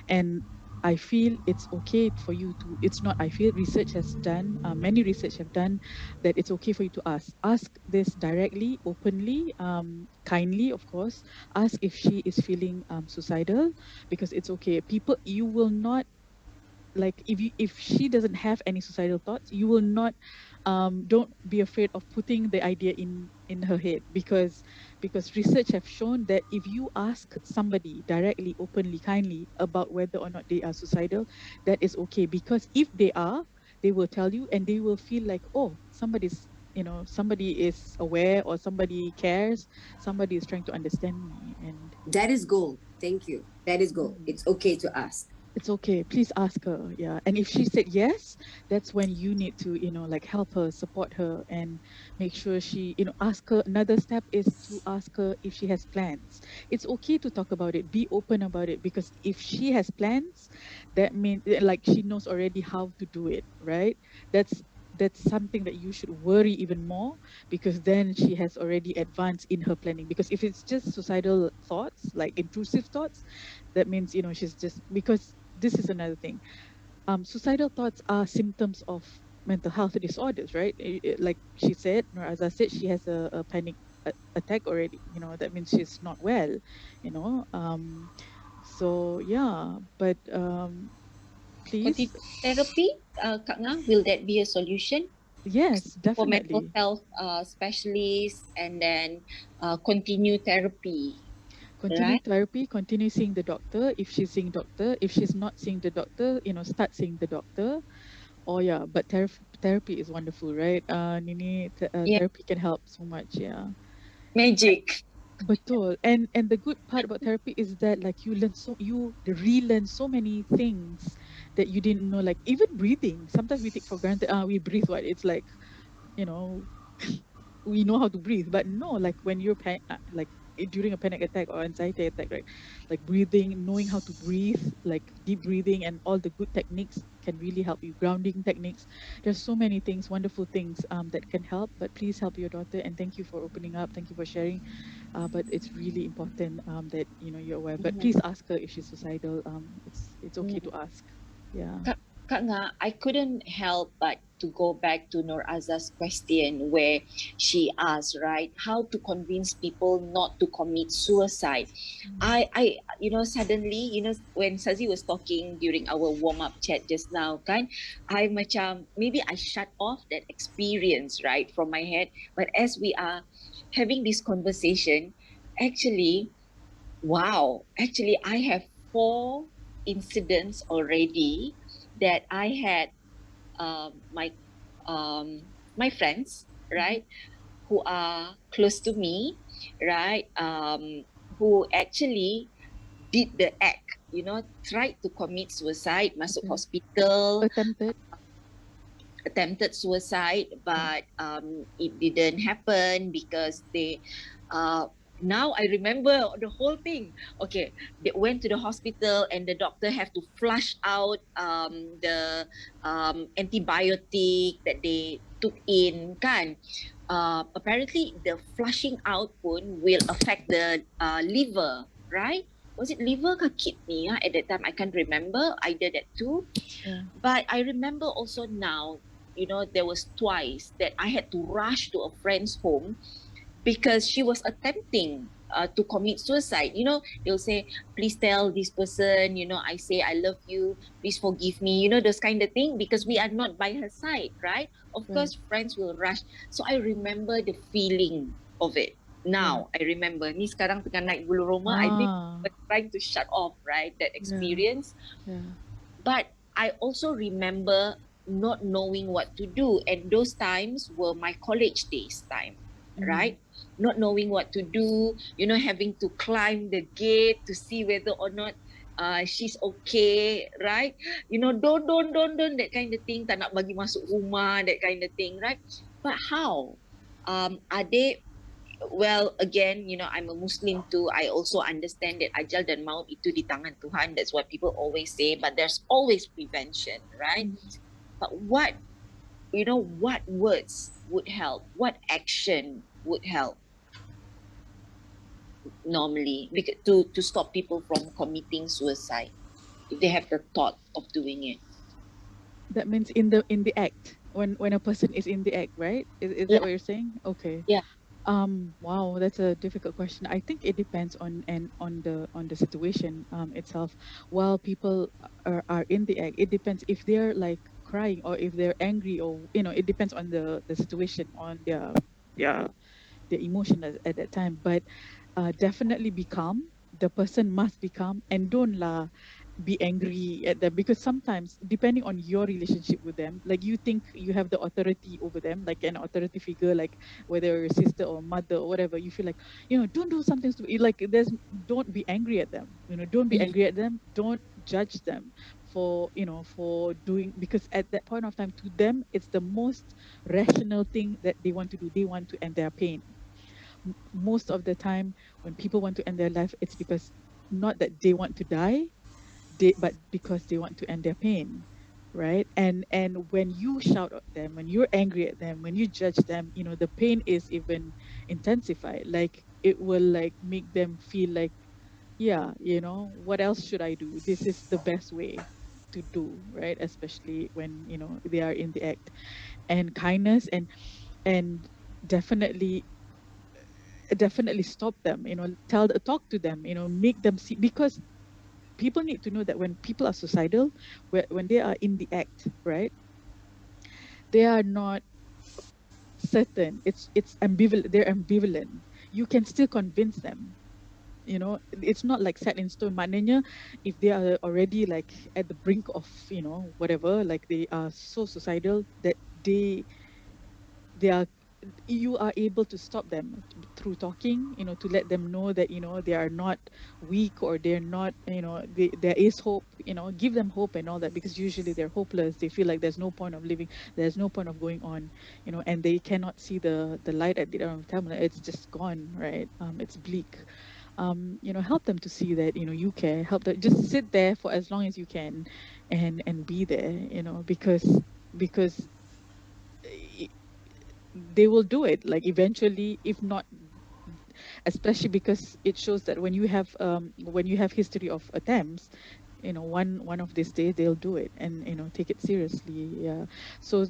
And I feel it's okay for you to. It's not. I feel research has done. Many research have done that. It's okay for you to ask this directly, openly, kindly, of course. Ask if she is feeling suicidal, because it's okay. People, you will not, like, if she doesn't have any suicidal thoughts, you will not, don't be afraid of putting the idea in her head, because research have shown that if you ask somebody directly, openly, kindly, about whether or not they are suicidal, that is okay. Because if they are, they will tell you, and they will feel like, oh, somebody is aware, or somebody cares, somebody is trying to understand me. And That is gold. Thank you. That is gold. mm, It's okay to ask. it's okay, please ask her. Yeah, and if she said yes, that's when you need to, like, help her, support her, and make sure she, ask her. Another step is to ask her if she has plans. It's okay to talk about it, be open about it, because if she has plans, that means, like, she knows already how to do it, right? That's something that you should worry even more, because then she has already advanced in her planning. Because if it's just suicidal thoughts, like intrusive thoughts, that means, she's just, because this is another thing. Suicidal thoughts are symptoms of mental health disorders, right? Like she said, or as I said, she has a panic attack already. That means she's not well. You know. So yeah, but please, Continue therapy, Kak Nga, will that be a solution yes, for mental definitely. health specialists, and then continue therapy, Continue right? therapy, continue seeing the doctor if she's seeing doctor. If she's not seeing the doctor, start seeing the doctor. Oh yeah, but therapy is wonderful, right? Nini, Yeah, therapy can help so much. Yeah, magic. betul. And the good part about therapy is that, like, you relearn so many things that you didn't know. Like, even breathing. Sometimes we take for granted. We breathe. What? It's like, you know, we know how to breathe, but no, like, when you're like, during a panic attack or anxiety attack, right? Like, breathing, knowing how to breathe, like deep breathing, and all the good techniques can really help you. Grounding techniques. There's so many things, wonderful things that can help. But please help your daughter, and thank you for opening up. Thank you for sharing. But it's really important that you're aware. But Mhm. please ask her if she's suicidal. It's okay to ask. Yeah. Kak Nga, I couldn't help but to go back to Nur Aza's question where she asked, right, how to convince people not to commit suicide. Suddenly, when Sazi was talking during our warm-up chat just now, kan, I macam, maybe I shut off that experience, right, from my head. But as we are having this conversation, actually, wow, actually, I have 4 incidents already that I had my my friends, Mhm. right, who are close to me, right, who actually did the act, tried to commit suicide, masuk Okay. hospital, Attempted. attempted suicide, Yeah. but it didn't happen because uh, now I remember the whole thing. Okay, they went to the hospital and the doctor have to flush out the antibiotic that they took in, kan. Apparently, the flushing out pun will affect the liver, right? Was it liver or kidney? At that time, I can't remember. Either that too. Yeah. But I remember also now, there was twice that I had to rush to a friend's home because she was attempting to commit suicide. They'll say, please tell this person, I say, I love you, please forgive me, those kind of thing, because we are not by her side, right? Of Right. course, friends will rush. So I remember the feeling of it. Yeah. Now, I remember, ni sekarang tengah naik bulu roma, I think Ah. we're trying to shut off, right, that Yeah. experience. Yeah. But I also remember not knowing what to do. And those times were my college days time, Mm. right? Not knowing what to do, having to climb the gate to see whether or not she's okay, right? Don't, that kind of thing. Tak nak bagi masuk rumah, that kind of thing, right? But how? Are they well, again, I'm a Muslim too. I also understand that ajal dan maut itu di tangan Tuhan. That's what people always say. But there's always prevention, right? Mm. But what words would help? What action would help normally to stop people from committing suicide if they have the thought of doing it? That means in the act, when a person is in the act, right? Is that Yeah, what you're saying? Okay. yeah. Wow, that's a difficult question. I think it depends on the situation itself. While people are in the act, it depends if they're like crying or if they're angry, or it depends on the situation, on their emotion at that time. But definitely be calm. The person must be calm, and don't be angry at them, because sometimes, depending on your relationship with them, like you think you have the authority over them, like an authority figure, like whether your sister or mother or whatever, you feel like, don't do something stupid. Like don't be angry at them. Don't be Mhm. angry at them. Don't judge them for doing, because at that point of time, to them, it's the most rational thing that they want to do. They want to end their pain. Most of the time, when people want to end their life, it's because not that they want to die, but because they want to end their pain, right? And when you shout at them, when you're angry at them, when you judge them, the pain is even intensified. Like it will like make them feel like, yeah, what else should I do? This is the best way to do, right? Especially when they are in the act. And kindness, and definitely definitely stop them, talk to them, make them see, because people need to know that when people are suicidal, when they are in the act, right, they are not certain. It's ambivalent. They're ambivalent. You can still convince them. It's not like set in stone. Maknanya, if they are already like at the brink of whatever, like they are so suicidal that they are you are able to stop them through talking, to let them know that they are not weak, or they're not, there is hope, give them hope and all that, because usually they're hopeless. They feel like there's no point of living, there's no point of going on, and they cannot see the light at the end of the tunnel. It's just gone, right? It's bleak. help them to see that, you care, help them, just sit there for as long as you can, and be there, because eh, they will do it, like, eventually, if not, especially because it shows that when you have history of attempts, one of these days they'll do it, and take it seriously. Yeah. So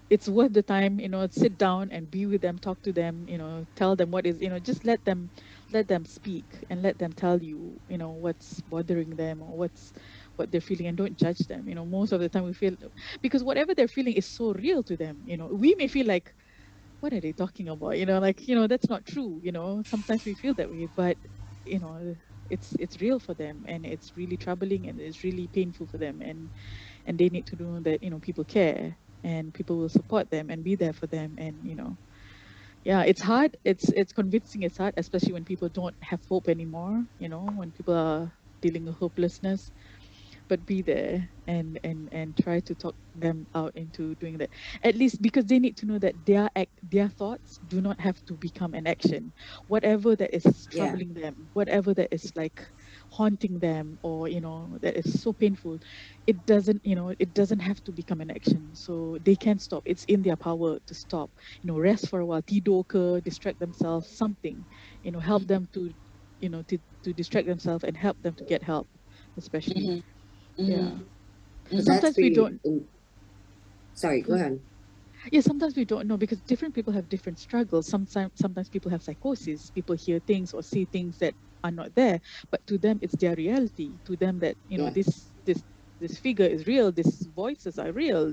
it's worth the time, sit down and be with them, talk to them, tell them what is, just let them speak, and let them tell you, what's bothering them, or what they're feeling, and don't judge them. Most of the time we feel, because whatever they're feeling is so real to them. We may feel like, what are they talking about? That's not true. Sometimes we feel that way, but you know, it's real for them, and it's really troubling, and it's really painful for them, and they need to know that, people care, and people will support them and be there for them. And yeah, it's hard. It's convincing. It's hard, especially when people don't have hope anymore. When people are dealing with hopelessness, but be there, and try to talk them out into doing that, at least, because they need to know that their thoughts do not have to become an action. Whatever that is Yeah. troubling them, whatever that is, like, haunting them, or that is so painful, it doesn't have to become an action. So they can stop. It's in their power to stop. Rest for a while, tidur ke, distract themselves, something, help them to distract themselves, and help them to get help, especially. Mhm, Yeah. mhm, But mhm. That's sometimes we pretty. don't. Sorry, go Go ahead. Yeah, sometimes we don't know, because different people have different struggles. Sometimes people have psychosis. People hear things or see things that are not there, but to them it's their reality. To them, that Yeah. this figure is real. These voices are real.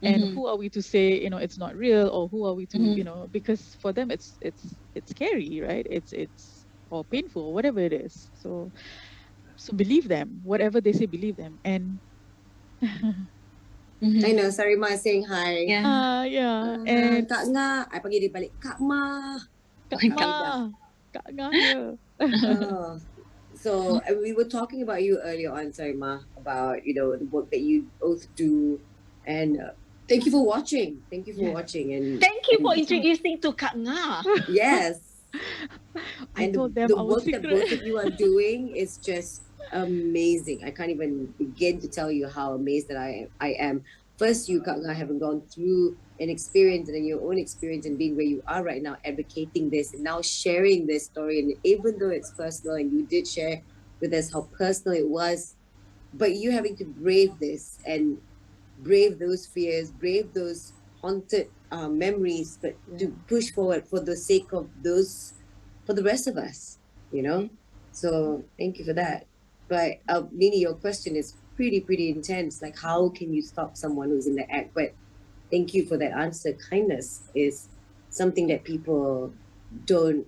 And Mhm, who are we to say, it's not real? Or who are we to, mhm, because for them it's scary, right? It's or painful, or whatever it is. So believe them. Whatever they say, believe them. And I mhm. know. Sorry, Ma, saying hi. Yeah. yeah, and Kak Nga, I panggil dia balik. Kak Ma. Kak Come. Ida. Ma, Kak Ngah here. Oh, so we were talking about you earlier on, sorry, Ma, about the work that you both do, and thank you for watching. Thank you for Yes. watching, and Thank you for and introducing to Kak Nga. yes, I and told them the our work that secret. both of you are doing is just amazing. I can't even begin to tell you how amazed that I am. First, you haven't gone through an experience and then your own experience and being where you are right now, advocating this and now sharing this story. And even though it's personal, and you did share with us how personal it was, but you having to brave this and brave those fears, brave those haunted memories, but Yeah. to push forward for the sake of those, for the rest of us, you know? So thank you for that. But Nini, your question is pretty intense. Like, how can you stop someone who's in the act? But thank you for that answer. Kindness is something that people don't,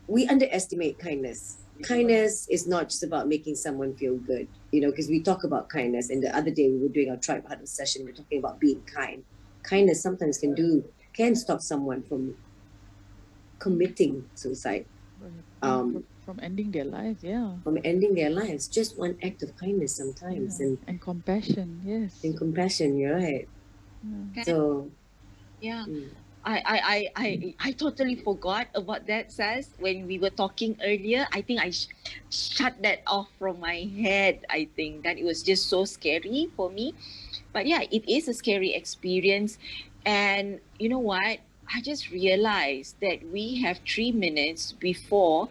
we underestimate kindness. Kindness is not just about making someone feel good, because we talk about kindness. And the other day we were doing our tribe huddle session, we're talking about being kind. Kindness sometimes can stop someone from committing suicide, Right. Yeah. um, From ending their lives. Yeah. from ending their lives. Just one act of kindness sometimes, Yeah. And compassion. Yes. and compassion. You're right. Yeah. Okay. So, Yeah. mm, I totally forgot about that, Says, when we were talking earlier. I think I shut that off from my head. I think that it was just so scary for me. But yeah, it is a scary experience. And you know what? I just realized that we have 3 minutes before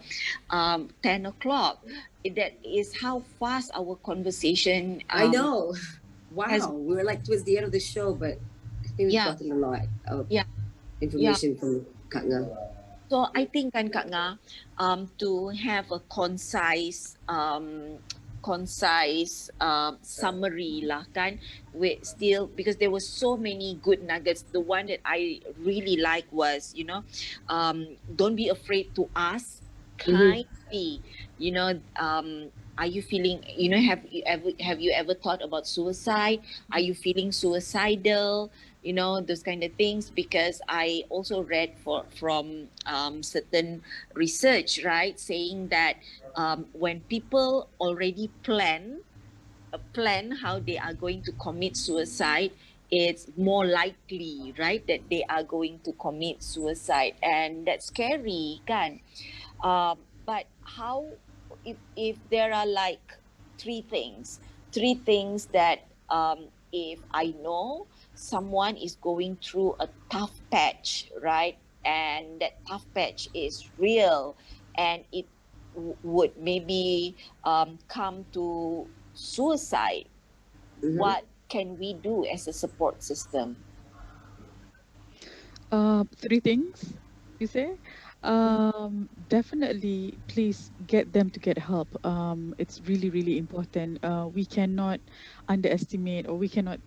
10 o'clock. That is how fast our conversation I know. has. Wow, we were like towards the end of the show, but I think we've Yeah, gotten a lot of yeah, yeah. information from Katna. So I think kan Kak Nga, to have a concise summary lah kan, with still, because there were so many good nuggets. The one that I really like was, don't be afraid to ask Mm-hmm. kindly. Are you feeling, have you ever thought about suicide? Are you feeling suicidal? Those kind of things, because I also read from certain research, right, saying that when people already plan how they are going to commit suicide, it's more likely, right, that they are going to commit suicide, and that's scary, kan? But how, if there are like three things that if I know someone is going through a tough patch, right, and that tough patch is real, and it would maybe come to suicide, Mm-hmm. what can we do as a support system? Three things you say. Definitely, please get them to get help. It's really, really important. We cannot underestimate, or we cannot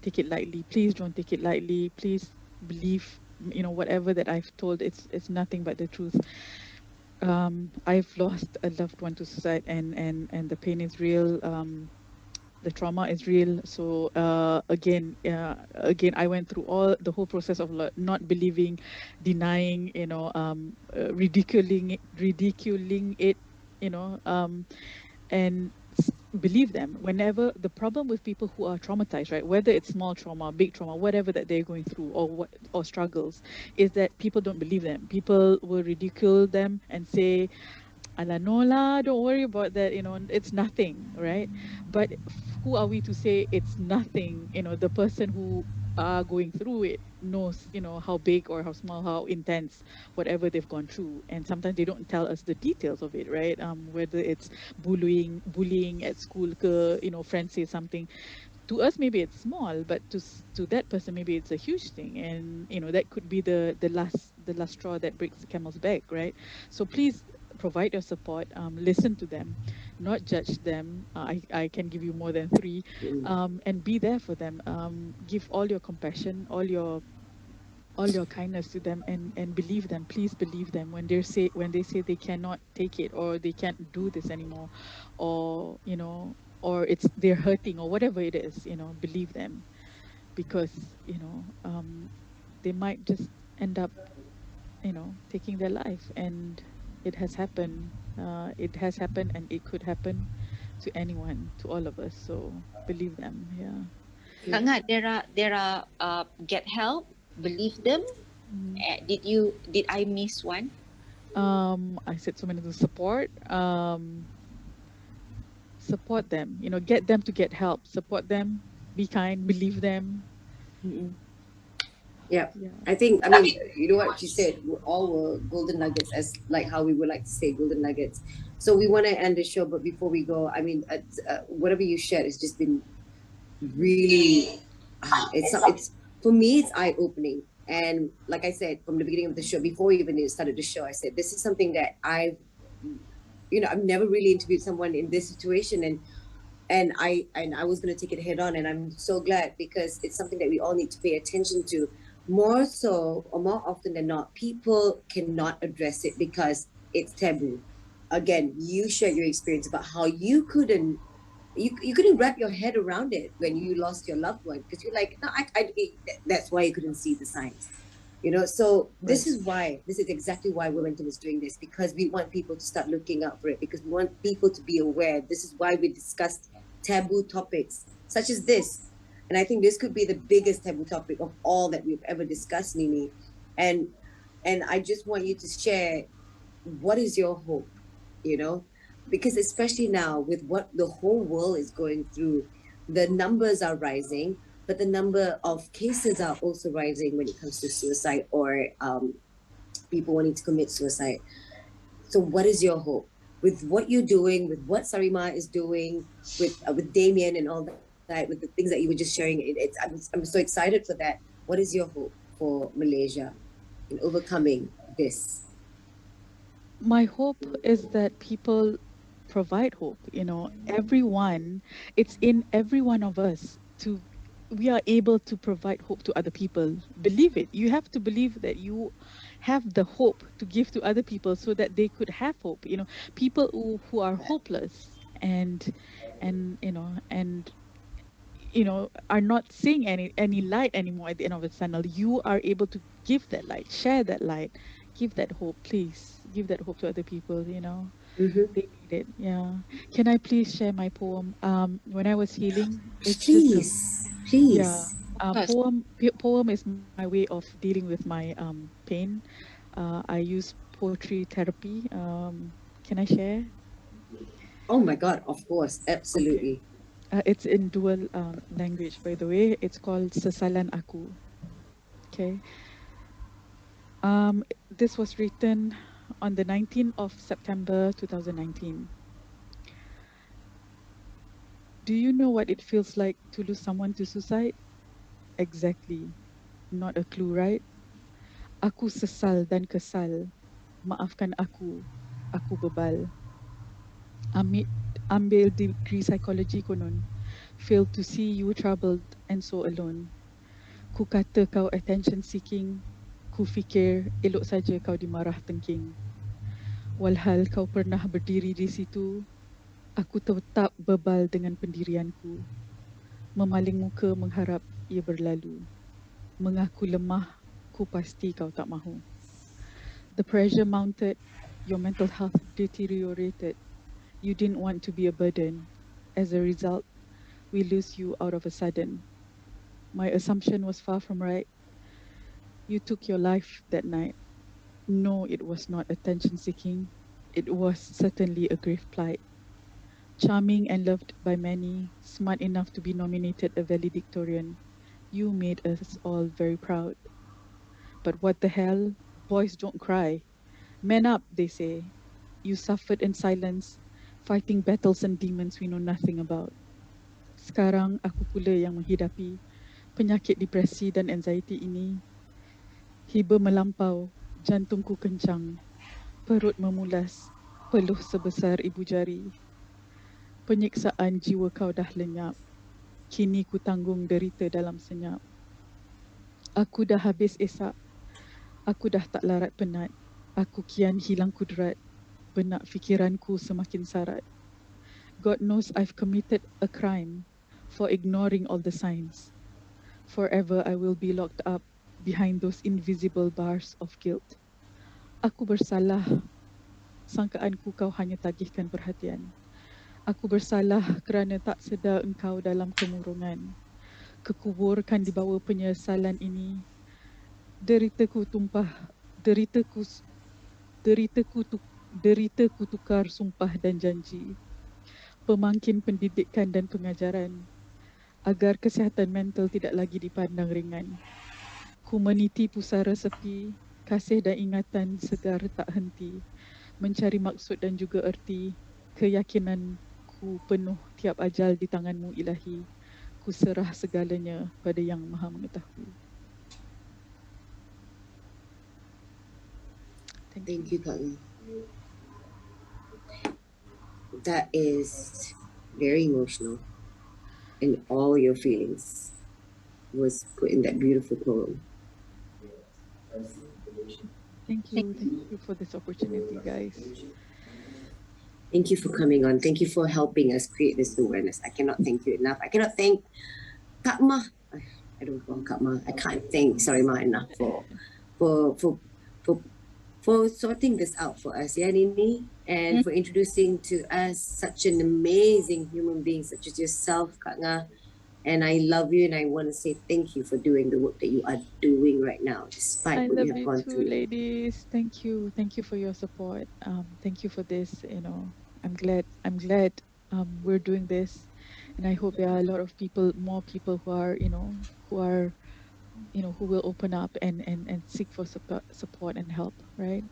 take it lightly. Please don't take it lightly. Please believe, whatever that I've told. It's nothing but the truth. I've lost a loved one to suicide, and the pain is real. The trauma is real. So again, I went through all the whole process of not believing, denying, ridiculing it, you know and believe them. Whenever the problem with people who are traumatized, right, whether it's small trauma, big trauma, whatever that they're going through, or struggles, is that people don't believe them. People will ridicule them and say, "Ala, no lah, don't worry about that, it's nothing," right? But who are we to say it's nothing? The person who are going through it knows, how big or how small, how intense, whatever they've gone through. And sometimes they don't tell us the details of it, right? Whether it's bullying at school, friends say something to us, maybe it's small, but to that person, maybe it's a huge thing. And that could be the last straw that breaks the camel's back, right? So please provide your support. Listen to them, not judge them. I can give you more than three. And be there for them. Give all your compassion, all your kindness to them, and believe them. Please believe them when they say they cannot take it, or they can't do this anymore, or or they're hurting, or whatever it is. Believe them, because they might just end up taking their life. And it has happened, and it could happen to anyone, to all of us. So believe them. Yeah. Kak Ngah, there are get help, believe them. Mhm. Did I miss one? I said so many to support them, get them to get help, support them, be kind, believe them. Mm-mm. Yeah. Yeah. I think, I mean, you know what you said, we all were golden nuggets, as like how we would like to say golden nuggets. So we want to end the show, but before we go, I mean, whatever you shared has just been really, it's for me, it's eye opening. And like I said from the beginning of the show, before we even started the show, I said this is something that I've never really interviewed someone in this situation, and I was going to take it head on, and I'm so glad, because it's something that we all need to pay attention to. More so, or more often than not, people cannot address it because it's taboo. Again, you shared your experience about how you couldn't wrap your head around it when you lost your loved one, because you're like, no, that's why you couldn't see the signs. So Right. this is exactly why Momentum is doing this, because we want people to start looking out for it, because we want people to be aware. This is why we discussed taboo topics such as this. And I think this could be the biggest taboo topic of all that we've ever discussed, Nini. And I just want you to share, what is your hope, you know? Because especially now, with what the whole world is going through, the numbers are rising, but the number of cases are also rising when it comes to suicide, or people wanting to commit suicide. So what is your hope with what you're doing, with what Sarima is doing, with Damien and all that, with the things that you were just sharing? I'm so excited for that. What is your hope for Malaysia in overcoming this? My hope is that people provide hope. Everyone, it's in every one of us to we are able to provide hope to other people. Believe it. You have to believe that you have the hope to give to other people, so that they could have hope. People who are hopeless, and are not seeing any light anymore at the end of the tunnel. You are able to give that light, share that light, give that hope. Please give that hope to other people. Mm-hmm. They need it. Yeah. Can I please share my poem? When I was healing, it's just a Please, yeah. please. course. Poem is my way of dealing with my pain. I use poetry therapy. Can I share? Oh my God, of course, Okay. absolutely. It's in dual language, by the way. It's called Sesalan Aku. Okay. This was written on the 19th of September 2019. Do you know what it feels like to lose someone to suicide? Exactly. Not a clue, right? Aku sesal dan kesal. Maafkan aku. Aku bebal. Ambil, ambil degree psychology konon. Failed to see you troubled and so alone. Ku kata kau attention seeking. Ku fikir elok saja kau dimarah tengking. Walhal kau pernah berdiri di situ, aku tetap bebal dengan pendirianku. Memaling muka mengharap ia berlalu. Mengaku lemah, ku pasti kau tak mahu. The pressure mounted, your mental health deteriorated. You didn't want to be a burden. As a result, we lose you out of a sudden. My assumption was far from right. You took your life that night. No, it was not attention seeking. It was certainly a grave plight. Charming and loved by many, smart enough to be nominated a valedictorian, you made us all very proud. But what the hell? Boys don't cry. Man up, they say. You suffered in silence, fighting battles and demons we know nothing about. Sekarang aku pula yang menghidapi penyakit depresi dan anxiety ini. Hiba melampau, jantungku kencang, perut memulas, peluh sebesar ibu jari. Penyiksaan jiwa kau dah lenyap. Kini ku tanggung derita dalam senyap. Aku dah habis esak. Aku dah tak larat penat. Aku kian hilang kudrat. Benak fikiranku semakin sarat. God knows I've committed a crime for ignoring all the signs. Forever I will be locked up behind those invisible bars of guilt. Aku bersalah. Sangkaanku kau hanya tagihkan perhatian. Aku bersalah kerana tak sedar engkau dalam kemurungan. Kekuburkan di bawah penyesalan ini. Deritaku tumpah, deritaku, deritaku tukar sumpah dan janji. Pemangkin pendidikan dan pengajaran agar kesihatan mental tidak lagi dipandang ringan. Ku meniti pusara sepi, kasih dan ingatan segar tak henti, mencari maksud dan juga erti, keyakinanku penuh tiap ajal di tanganmu ilahi. Ku serah segalanya pada Yang Maha Mengetahui. Thank you, Kak. That is very emotional, and all your feelings was put in that beautiful poem. Thank you for this opportunity, guys. Thank you for coming on. Thank you for helping us create this awareness. I cannot thank you enough. I cannot thank Kak Ma. I don't call Kak Ma. I can't thank Ma enough for sorting this out for us, yeah, Nini, and for introducing to us such an amazing human being such as yourself, Kak Nga. And I love you, and I want to say thank you for doing the work that you are doing right now, despite I what love you have you gone too, through. ladies. Thank you for your support. Thank you for this. I'm glad we're doing this, and I hope there are a lot of more people who are who will open up and seek for support and help. Right?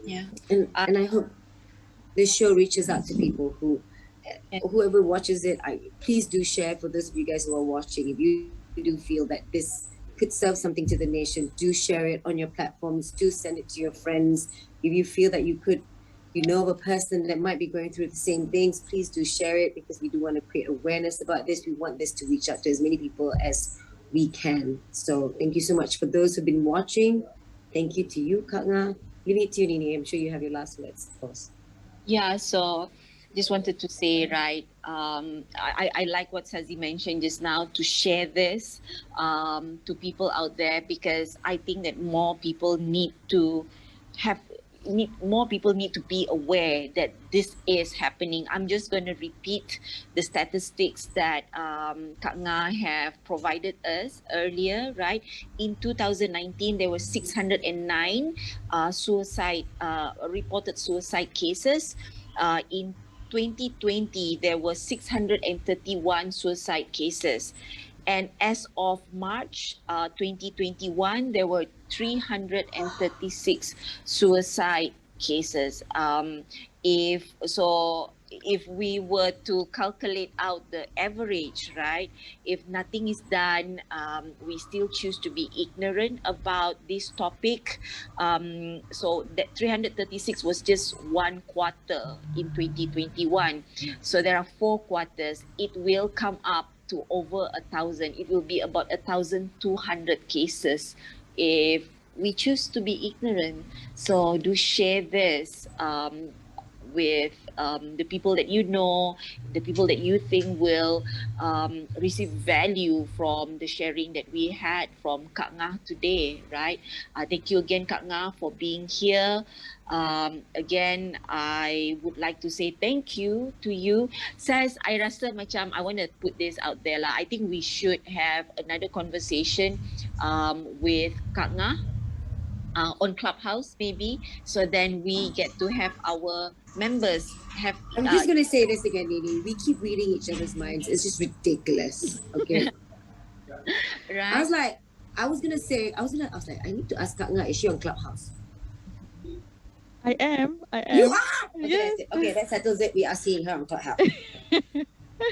Yeah. And I hope this show reaches out to people whoever watches it. Please do share for those of you guys who are watching. If you do feel that this could serve something to the nation, do share it on your platforms. Do send it to your friends. If you feel that you know of a person that might be going through the same things, please do share it, because we do want to create awareness about this. We want this to reach out to as many people as we can. So thank you so much for those who've been watching. Thank you to you, Kak Nga. Leave it to you, Nini. I'm sure you have your last words, of course. Yeah, so just wanted to say, right, I like what Sazi mentioned just now, to share this to people out there, because I think that more people need to have more people need to be aware that this is happening. I'm just going to repeat the statistics that Kak Nga have provided us earlier, right? In 2019, there were 609 reported suicide cases. In 2020, there were 631 suicide cases. And as of March 2021, there were 336 suicide cases. If we were to calculate out the average, right? If nothing is done, we still choose to be ignorant about this topic. So that 336 was just one quarter in 2021. So there are 4 quarters. It will come up to over 1,000. It will be about 1,200 cases if we choose to be ignorant. So do share this with the people that you know, the people that you think will receive value from the sharing that we had from Kak Nga today, right? Thank you again, Kak Nga, for being here. Again, I would like to say thank you to you. Says, I rasa macam, I want to put this out there lah. I think we should have another conversation with Kak Nga on Clubhouse maybe. So then we get to have our members have I'm just gonna say this again, Nini. We keep reading each other's minds. It's just ridiculous. Okay. right. I was like, I was like, I need to ask Kak Nga, is she on Clubhouse? I am. You are? Okay, Yes. that's it. Okay, that settles it. We are seeing her on Clubhouse.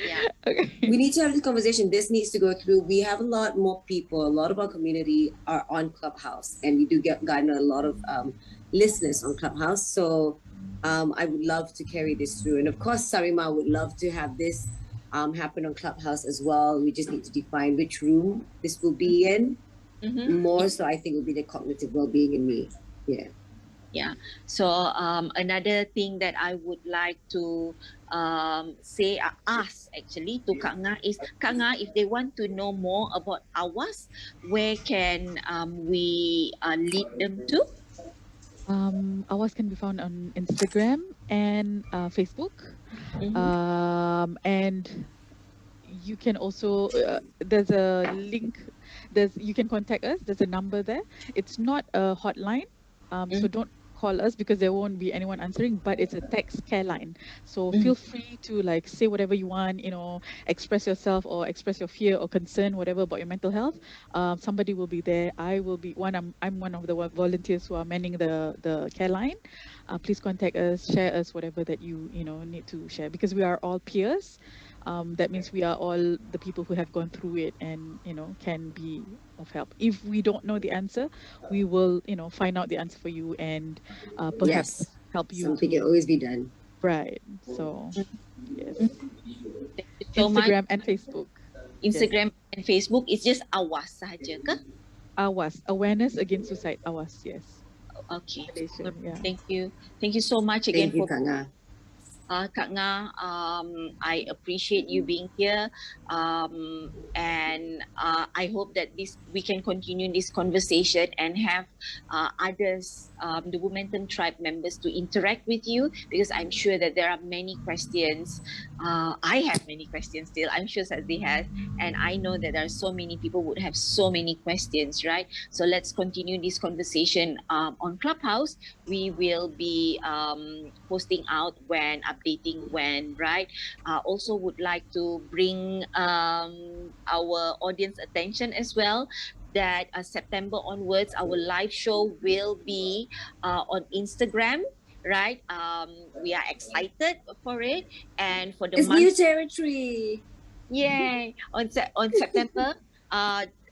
Yeah. Okay. We need to have this conversation. This needs to go through. We have a lot more people. A lot of our community are on Clubhouse, and we do garner a lot of listeners on Clubhouse. So I would love to carry this through. And of course, Sarima would love to have this happen on Clubhouse as well. We just need to define which room this will be in. Mm-hmm. More so, I think, will be the cognitive well-being in me. Yeah. Yeah. So another thing that I would like to ask actually to Kak Nga is, Kak Nga, if they want to know more about AWAS, where can we lead them to? AWAS can be found on Instagram and Facebook. Mm-hmm. And you can also there's a link. You can contact us. There's a number there. It's not a hotline, so don't call us because there won't be anyone answering, but it's a text care line. So feel free to like say whatever you want, express yourself or express your fear or concern, whatever about your mental health. Somebody will be there. I will be one. I'm one of the volunteers who are manning the care line. Please contact us, share us whatever that you need to share, because we are all peers. That means we are all the people who have gone through it and can be of help. If we don't know the answer, we will find out the answer for you and perhaps help you. Something can always be done. Right. So yes. Thank you so Instagram much. and Facebook. Instagram and Facebook is just AWAS sahaja ke? AWAS, Awareness Against Suicide. AWAS, yes. Okay. Malaysia, yeah. Thank you. Thank you so much again Thank you, for Kak Nga. Kak Nga, I appreciate you being here, and I hope that we can continue this conversation and have others, the Momentum Tribe members, to interact with you, because I'm sure that there are many questions. I have many questions still. I'm sure that they have, and I know that there are so many people would have so many questions, right? So let's continue this conversation on Clubhouse. We will be posting out when, updating when, right? Also would like to bring our audience attention as well that September onwards, our live show will be on Instagram, right? We are excited for it, and for the It's month, new territory. yay! On September,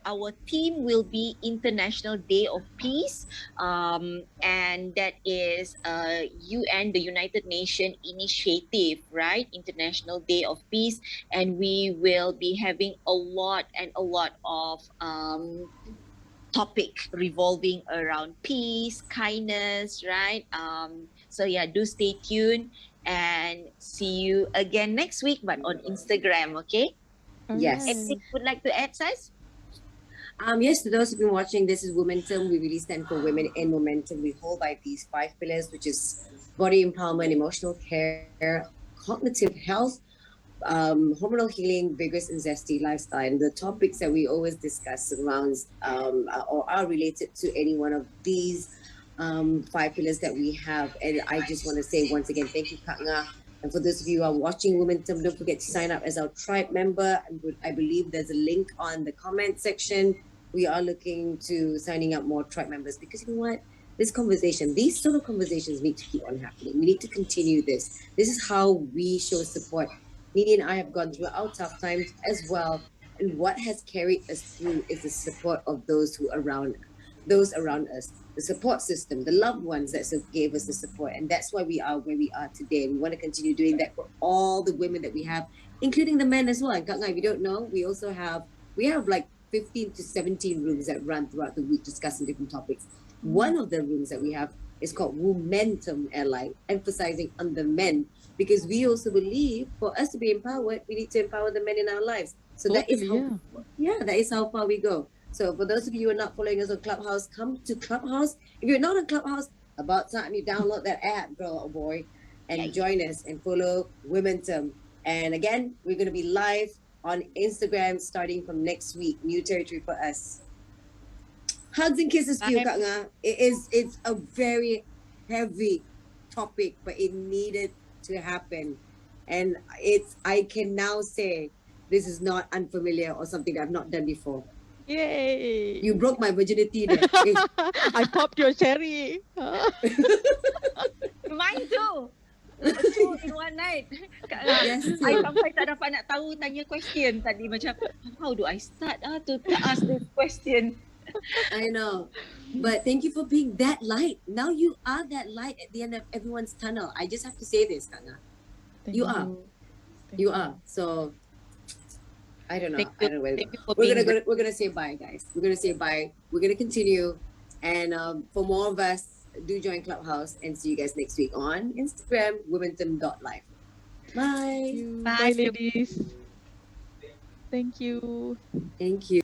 our theme will be International Day of Peace, and that is UN, the United Nations initiative, right? International Day of Peace, and we will be having a lot of topic revolving around peace, kindness, right? So yeah, do stay tuned and see you again next week, but on Instagram, okay? All Yes. right. Anything you would like to add, Saz? Yes, to those who've been watching, this is Womentum. We really stand for women in momentum. We hold by these 5 pillars, which is body empowerment, emotional care, cognitive health, hormonal healing, vigorous and zesty lifestyle. And the topics that we always discuss surrounds or are related to any one of these 5 pillars that we have. And I just want to say once again, thank you, Kak Nga. And for those of you who are watching Womentum, don't forget to sign up as our tribe member. I believe there's a link on the comment section. We are looking to signing up more tribe members because you know what? This conversation, these sort of conversations need to keep on happening. We need to continue this. This is how we show support. Nini and I have gone through our tough times as well. And what has carried us through is the support of those around us, the support system, the loved ones that gave us the support. And that's why we are where we are today. And we want to continue doing that for all the women that we have, including the men as well. And Kak Ngai, if you don't know, we have like 15 to 17 rooms that run throughout the week discussing different topics. One of the rooms that we have is called Womentum Ally, emphasizing on the men, because we also believe for us to be empowered, we need to empower the men in our lives. So that is how far we go. So for those of you who are not following us on Clubhouse, come to Clubhouse. If you're not on Clubhouse, about time you download that app, girl or boy, and join us and follow Womentum. And again, we're going to be live on Instagram starting from next week. New territory for us. Hugs and kisses to you, Kak Nga. It's a very heavy topic, but it needed to happen. And I can now say this is not unfamiliar or something that I've not done before. Yay! You broke my virginity there. I popped your cherry. Mine too. Two in one night. Yes, I sampai tak dapat nak tahu tanya question tadi macam how do I start to ask this question. I know. But thank you for being that light. Now you are that light at the end of everyone's tunnel. I just have to say this, Kanga. You are. You are. So I don't know. I don't know where we're gonna say bye, guys. We're gonna say bye. We're gonna continue. And for more of us, do join Clubhouse and see you guys next week on Instagram, womentum.life. Bye. Bye, ladies. Thank you. Thank you.